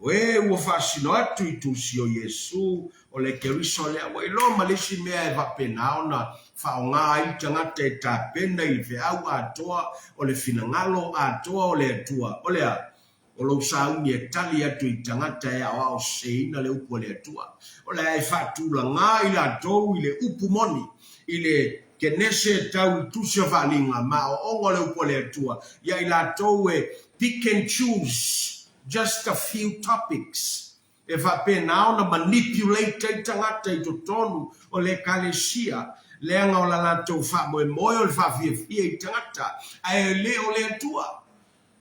We ua whaasino atu I tusi o Yesu o le keriso lea. Wa ilo malisi mea e wapena ona whaonga I tangata e tāpena I whiau atoa o le finangalo atoa o le atua. O lea, o lo sauni e tali atu I tangata e awa o seina le upu o le atua. O lea e whaatula ngā I la tou I le upu moni. I le kenese tau I tusi o whalinga ma o ongo le upu o le atua. Ia I la tou e pick and choose. Just a few topics. If I pay now na manipulate tangata I tonu o le kalesia, leanga o la lato fa moe o le fa fia I tangata, ai le o le atua.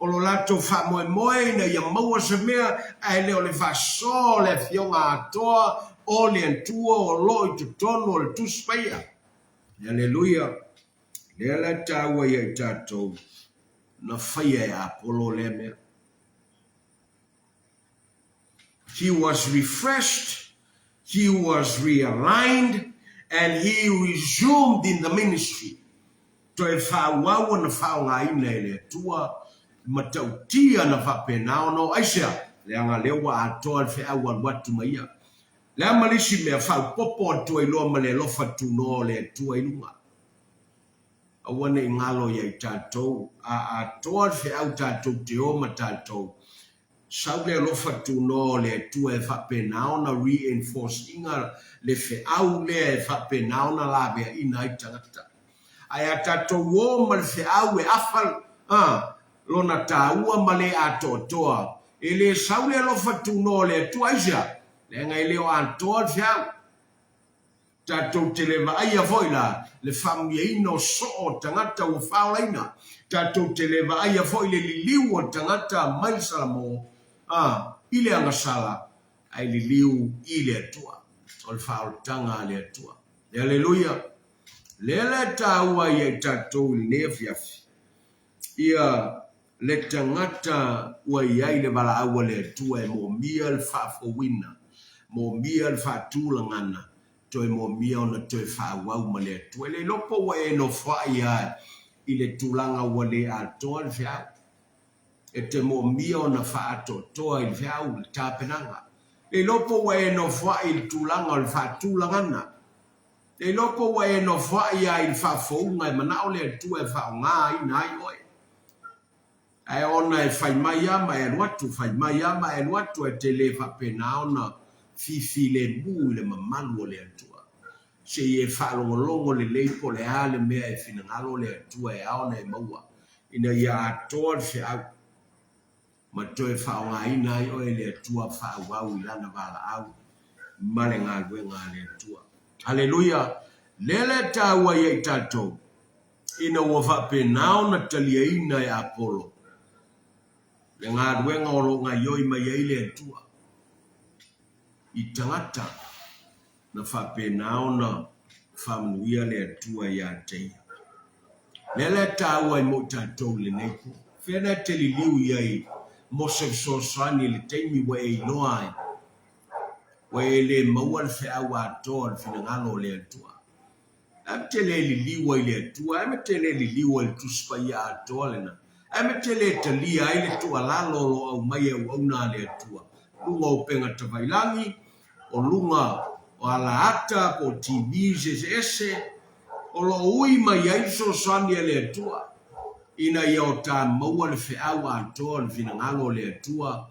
O lo lato fa moe na ia maua se mea, ai le o le fa so le fionga atoa, o le atua o lo I tonu o le tuspaya. Hallelujah. Le la taua ia tato, na faya ya Apollo le mea. He was refreshed, he was realigned, and he resumed in the ministry. To e whauau na whaongaina e le tua, matautia na whapenao no aisea, leanga lewa atoa le whiau al watu maia. Lea malisi mea whau popo atua I loa ma le lofa tuno le tua ilunga. Awane I ngalo ia I tātou, a atoa le whiau tātou te o ma tātou. Sau le lofa tuno le tua e whapenao na reinforce inga le whiau le e whapenao na la vea ina I tangata. Ai a tātou o ma le whiau e afal, lona tāua ma le atotoa ele saule lo fatuno le tuaja le ngai le anto fiau tatou te le vaia foila le famia o so o tangata o whaolaina tatou te le vaia foile li liu o tangata mai salamo ile anga sala ai li liu ile atua o le whaoltanga le atua Hallelujah. Lele taua ia tatou le fiafi. Ia le tangata ua iai le wala aua le atua e mo mia le whaafowina. Mo mia le whaatulangana. Toi mo mia ona toi whaawau ma le atua. Le lopo wa e no whai ai i le tulanga ua le atoa le fiau. E te mo mia ona whaato toa i le fiau le tāpenanga. Le lopo wa e no whai le tulanga le whaatulangana. E loko wa e no whai ai whafounga e manao le tu e whaonga i nai oi. E ona e whai mai ama e luatu, whai mai ama e luatu e te le whapena ona fifi le mu le mamalu o le atua. Se e whalongolongo le leipo le ale mea e whinangalo le atua e aona e maua. Ina ia atoa le whiau. Ma to e whaonga i nai oi le atua whaawau i lana wala au. Male ngā luenga le atua. Hallelujah. Lele taua ia tatou. Ina ua whapenao na talia ina e Apollo. Le ngā ruenga o lo ngā ioi mai eile atua. I tangata na whapenao na whamuia le atua ia teia. Lele taua i mo tatou le neiko. Whiana te li liu iai Mosef Sosani le teimi wa e iloai. Wa ele maua le whiau atoa le whinangalo le atua. Ame te le li liwa i le atua, ame te le li liwa i tuspa i atoa le na. Ame te le talia ai le tua lalo lo au mai au au na le atua. Lunga o penga tawailangi, o lunga o ala ata, o TV, ese, o lo ui mai ai so sani le atua. Ina ia o ta maua le whiau atoa le whinangalo le atua.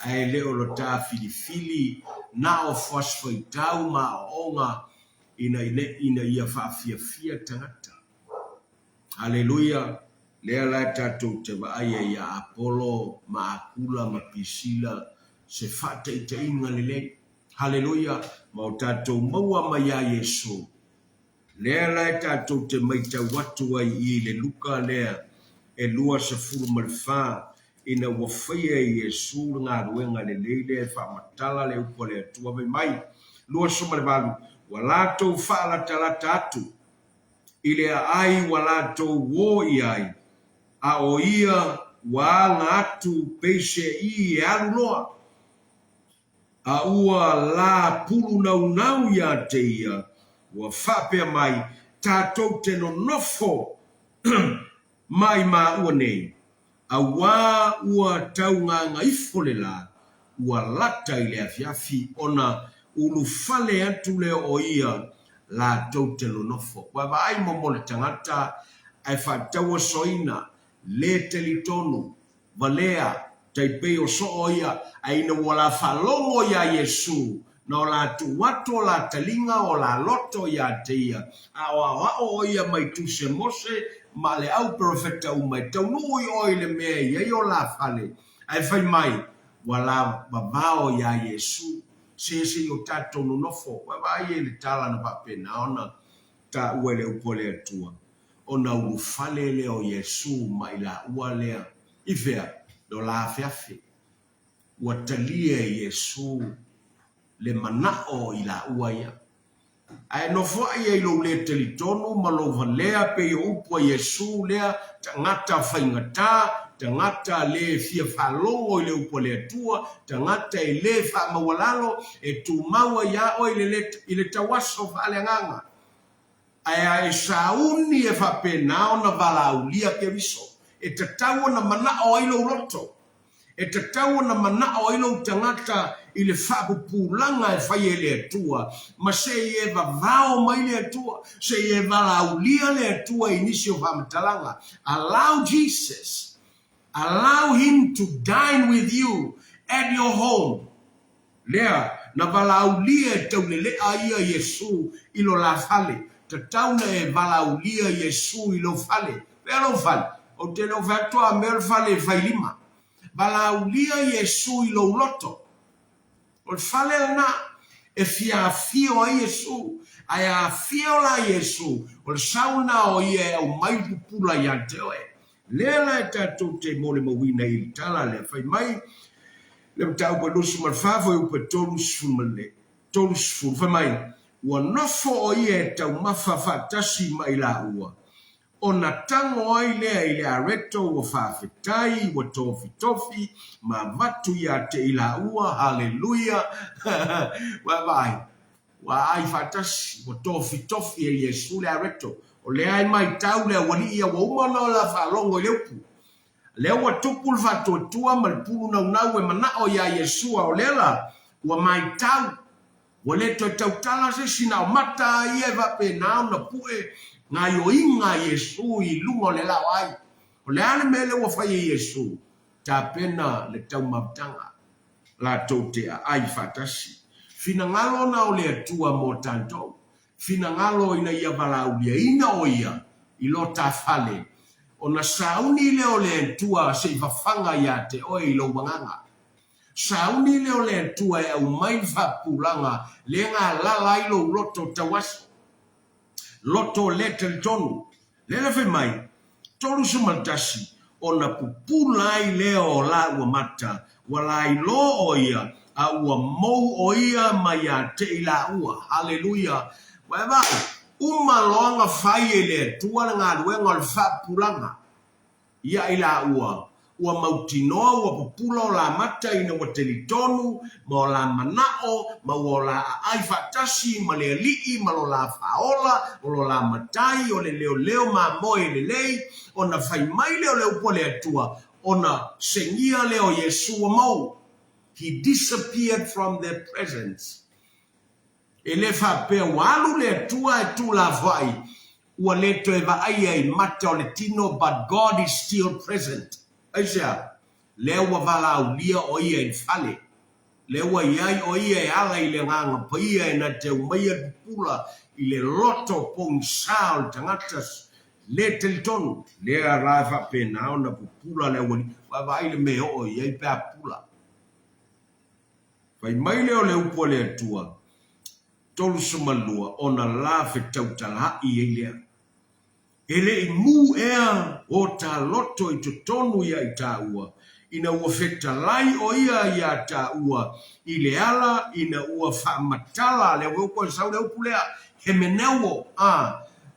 Ai leo lo ta filifili na o fosfoitau ma onga ina ia fia tangata. Hallelujah. Lea la tatou te vaaya ia Apollo ma Akula ma Priscilla se fata i te inga lele. Hallelujah. Ma o tatou maua ma ia Yesu. Lea la tatou te maita watu ai i le luka lea e lua sa furu malfa. Ina wafaya Yesu ngā ruenga le leile whamatala le upo le atua mai. Lua soma le balu. Walatou whaalatala atu. Ile ai walatou wo i ai. A o ia wa ngatu peise i e alu loa. A ua la pulu nau ia te ia. Wa whapea mai. Tātou te no nofo. Mai ma ua nei. A wā ua taunga ngaifo le la, ua lata i le afiafi ona ulu fale atu le o ia la tau te lonofo. Wa ai momo le tangata ai whataua soina le telitonu, valea, taipei o so o ia, ai na wala whalongo ia Yesu, na o la tuwato la talinga o la loto ia te ia, a o ia mai tu se mose, ma le au profeta umai tau nui oi le mea ia o la fale ai fai mai wala babao ia Yesu se o tato no nofo wa vai le tala na papena ona ta uele upole atua ona u fale le o Yesu mai la ualea ifea do la fiafi watalia Yesu le manao ila uaya ai no fo ai lo le telitono ma lo valea pe upo Yesu lea tangata faingata tangata le fia falongo le upo le tua tangata le fa mawalalo e tu maua ya o ile tawaso vale nganga ai sauni e fa pena ona vala ulia ke viso e tatawo na mana o ilo loto e tatawo na mana o ilo tangata ile whapupulanga e whai le atua, ma se e vavao mai le atua, se e valaulia le atua inisio whamatalanga. Allow Jesus, allow him to dine with you at your home. Lea, na valaulia e taulele aia Yesu ilo la fale, tatauna e valaulia Yesu ilo fale, pero fale, o te lo vatua mer fale failima. balaulia Yesu I lo loto. O fale na e fia fio a Yesu. Ai fio la Yesu. O sauna o ia o mai pupula ia te oe. Lela e tatou te mole mawina I tala le fai mai. Le mtau pa nusu malfavo I upa tolu sfumale. Tolu sfum. Fai mai. Ua nofo o ia e tau mafafa tasi mai la ua. O na tango ai lea I le areto o whawhetai, o tofi, ma vatu ia te ila ua, haleluia. Wa ai whatasi, o tofi e Yesu le areto. O le ai mai tau le wali ia wa umano la whalongo I leupu. Le ua tupul whatotua ma le pulu nau e manao ia Yesua o lela, ua mai tau. Wa le to tautala se sina o mata ia vape nao na pue, nga yo inga Yesu I lungo le lau ai. O le ane mele wa fai Yesu. Ta pena le tau mabtanga. La tautea ai fatasi. Fina ngalo na o le atua mo tantou. Fina ngalo ina ia balaulia. Ina o ia. Ilo ta fale. O na sauni le o le atua se vafanga ia te oe ilo manganga. Sauni le o le atua e au mai vapulanga. Le ngā lala ilo loto tawaso. Loto letel tonu. Lele fe mai. Tolu sumaltasi. O na pupula I leo la ua mata. Wala I lo o ia. A ua mou o ia mai a te ila ua. Haleluia. Waiva. Uma loanga fai ele. Tua ngā luenga le whapulanga. Ia ila ua. Ua mautinoa ua pupula o la mata ina wa telitonu, ma o la manao, ma o la aifatasi, ma le alii, ma lo la faola, o lo la matai, o le leo ma moe le lei, o na fai mai leo po le atua, o na sengia leo Yesua mau. He disappeared from their presence. E le whapea walu le atua e tu la vai, ua le to eva aia I mata o le tino, but God is still present. Aisha, lewa vala ulia o ia I fale. Lewa iai o ia e ala I le nganga pa ia e na te umaia pupula I le loto pong sao tangatas le telitonu. Lea raifa pena o na pupula le wali. Wava ile me o ia I pea pula. Fai mai leo le upo le atua. Tolu sumalua o na la fe tautala I lea. Ele I mu ea o ta loto I tonu ia I ta ua. Ina ua feta lai o ia ta ua. I le ala ina ua whamatala le upo e sau le upu lea. He menewo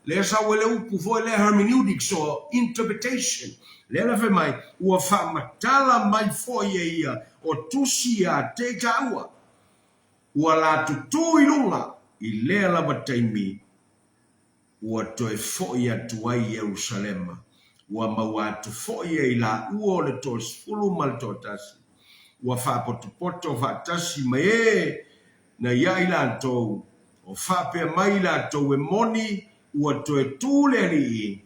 le sau le upu fo le hermeneutics o interpretation. Le la fe mai ua whamatala mai fo ia o tusi a te ta ua. Ua la tutu I lunga I le ala bataimi. Ua toe foi atu ai Yerusalema. Ua maua atu foi I la ua o le tos fulu mal totasi. Ua whapotopoto whatasi mai na ia I la tou. O whapea mai la tou e moni. Ua toe tūle rii.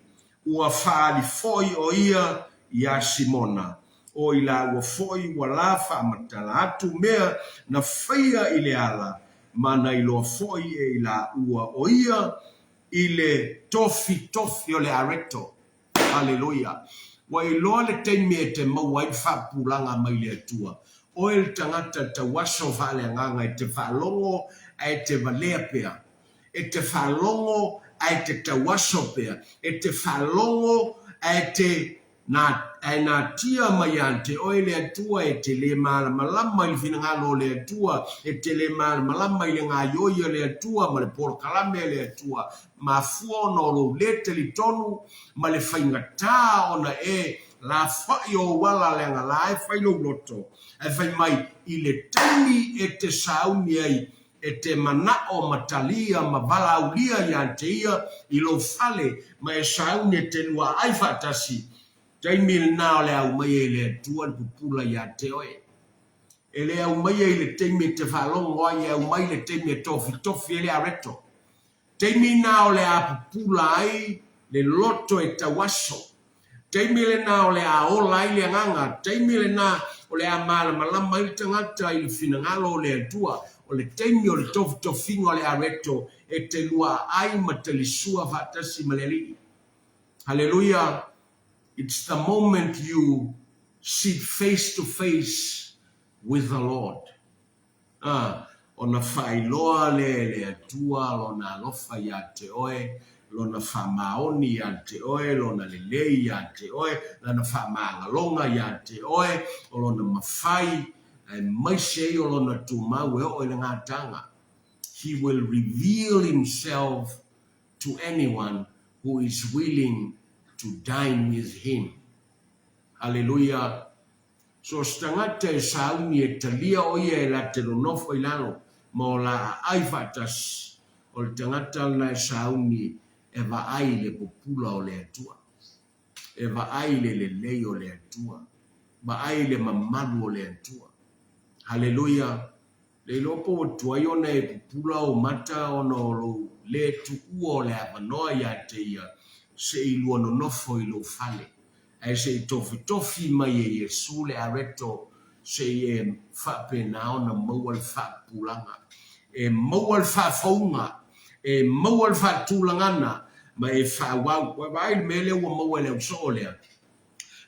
Ua whaali foi o ia Simona. O I la ua foi ua la whamatala atu mea na whaia I le ala. Mana I loa foi I la ua o ia. Ile tofi o le areto. Haleluia. Wa iloa le teime e te maua I whapulanga mai le atua. O il tangata ta waso vale nganga e te whalongo e te valea pea. E te whalongo e te ta waso pea. E te whalongo e te na tia mai ante o le atua e te le malama I finangalo le atua e te le malama I le ngā yoia le atua ma le porkalame le atua ma fua no lo le telitonu ma le whaingatā ona e la whai o wala le ngala e whai lo loto e whai mai I le temi e te sauni ai e te manao matalia ma vala ulia I ante ia I lo fale ma e sauni e te lua ai fatasi Taimil nao le au mai e le tuan pupula ia te oe. E le au mai e le teimi te whalongo ai au mai le teimi tofi e le areto. Teimi nao le a pupula ai le loto e tawaso. Teimi le nao le a ola ai le nganga. Teimi le na o le a malama I tangata I le finangalo le atua. O le teimi o le tofingo le areto e te lua ai ma te lisua vatasi maleli. Hallelujah. It's the moment you sit face to face with the Lord. Ona whailoa le atua lona alofa ia te oe, lona whamaoni ia te oe, lona lelei ia te oe, lona whamaangalonga ia te oe, o lona mawhai, ai maise o lona tūmau e o le ngātanga. He will reveal himself to anyone who is willing to dine with him. Hallelujah. So stangata e sauni e talia o ia e la te lonofo i lalo, ma o la ai fatas, o le tangata na e sauni e vaai le popula o le atua, e vaai le lei o le atua, vaai le mamalu o le atua. Hallelujah. Le lopo o tuai o ne popula o mata o no lo le tu ua o le avanoa ia te ia, se ilua no nofo i lo fale. Ai se tofi mai e Yesu le areto se e whapena o na maua le whapulanga. E maua le whafaunga, e maua le whatulangana, ma e whawau, wa ai mele ua maua le usolea.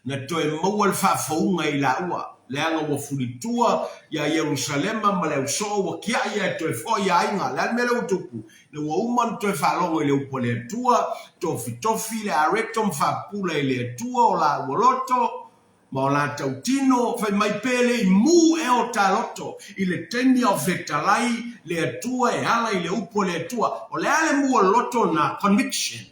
Na to e maua le whafaunga i la ua, le anga wa fulitua ya Yerusalema ma le uso wa kia ia to e fo ia inga, le mele utupu. Na wa uman to e whalongo i le upo le tua, tofi le areto mwhapula i le tua o la uoloto, ma o la tautino, fai mai pele i mu e o taloto, i le teni o fetalai le tua e ala i le upo le tua, o le ale mu o loto na conviction.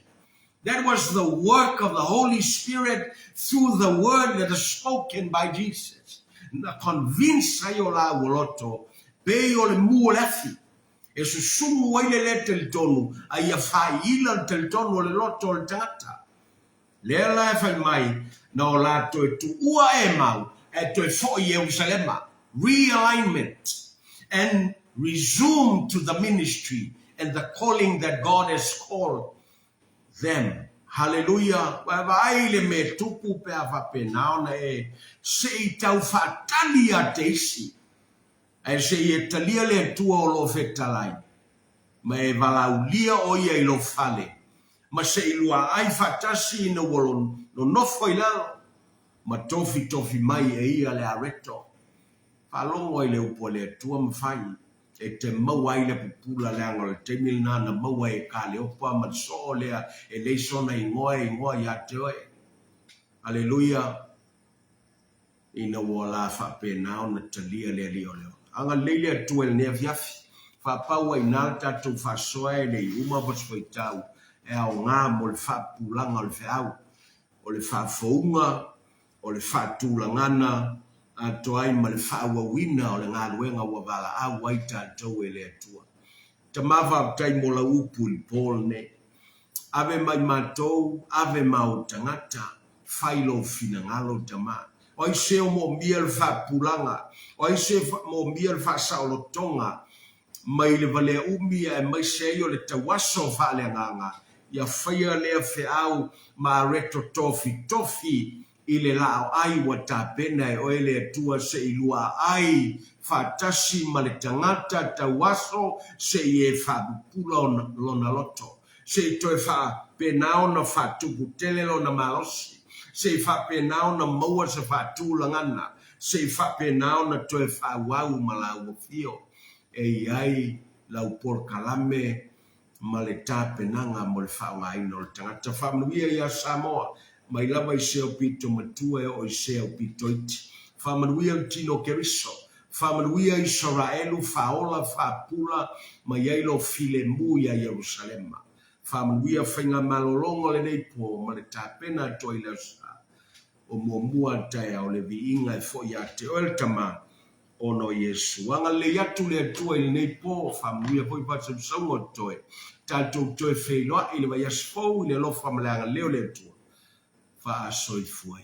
That was the work of the Holy Spirit through the word that is spoken by Jesus. Na convince ayo la uoloto, pe o le mu o lefi. E su sumu waile le telitonu, a ia whai ila telitonu o le loto o le tangata. Le la e whai mai, na o la to e tu ua e mau, e to e fo i Jerusalema, realignment, and resume to the ministry and the calling that God has called them. Hallelujah. Vai le me tupu pe ava penao na e se I tau fatali a te isi. E se I talia le tua o lo fetalai. Ma e valaulia o ia I lo fale. Ma se I lua ai fatasi ina wolon no nofo I lalo. Ma tofi mai e ia le areto. Falongo I le upo le tua mawhai. E te maua I le pupula le angol te milina na maua e ka le opa ma so lea e le sona I ngoa ia te oe. Hallelujah. Ina wala fa pena o na talia le leo leo. Anga leile tuel ne afiafi. Fa paua inalta tu fa soe le uma pasfoitau. E au ngā mo le fa pulanga o le feau. O le fa founga. O le fa tulangana. A toai ma le whaawawina o le ngā ruenga wa wala a waita tau e le atua. Ta mawa tai mo la upu I Paul ne. Ave mai matou, ave mau tangata, whailo fina ngalo tama. Oi se o mo mia le whapulanga, oi se mo mia le whasaolotonga, mai le vale umia e mai se o le tawaso whale nganga, ia whaia lea whiau ma reto tofi, I le lao ai wa tapena e oele atua se ilua ai fatasi ma le tangata tawaso se I e whabupula lona loto. Se toi wha penao na whatupu tele lona malosi. Se wha penao na maua sa whatulangana. Se wha penao na toi wha wau ma la uofio. E iai lau por kalame ma le tapenanga mo le wha waino le tangata whamnuia ia Samoa. Mai lava I se o pito matua e o I se o pito iti. Whamanuia o tino keriso. Whamanuia I Israelu whaola whapula mai eilo file muia Jerusalema. Whamanuia whainga malolongo le neipo ma le tāpena toi lausa. O mua tae o le viinga e fo ia te oel tama ono Yesu. Anga le atu le atua I le neipo whamanuia poi pata msaungo toi. Tātou toi whailoa I le vai asfou I le lofa malanga leo le atua. Fa soifoi.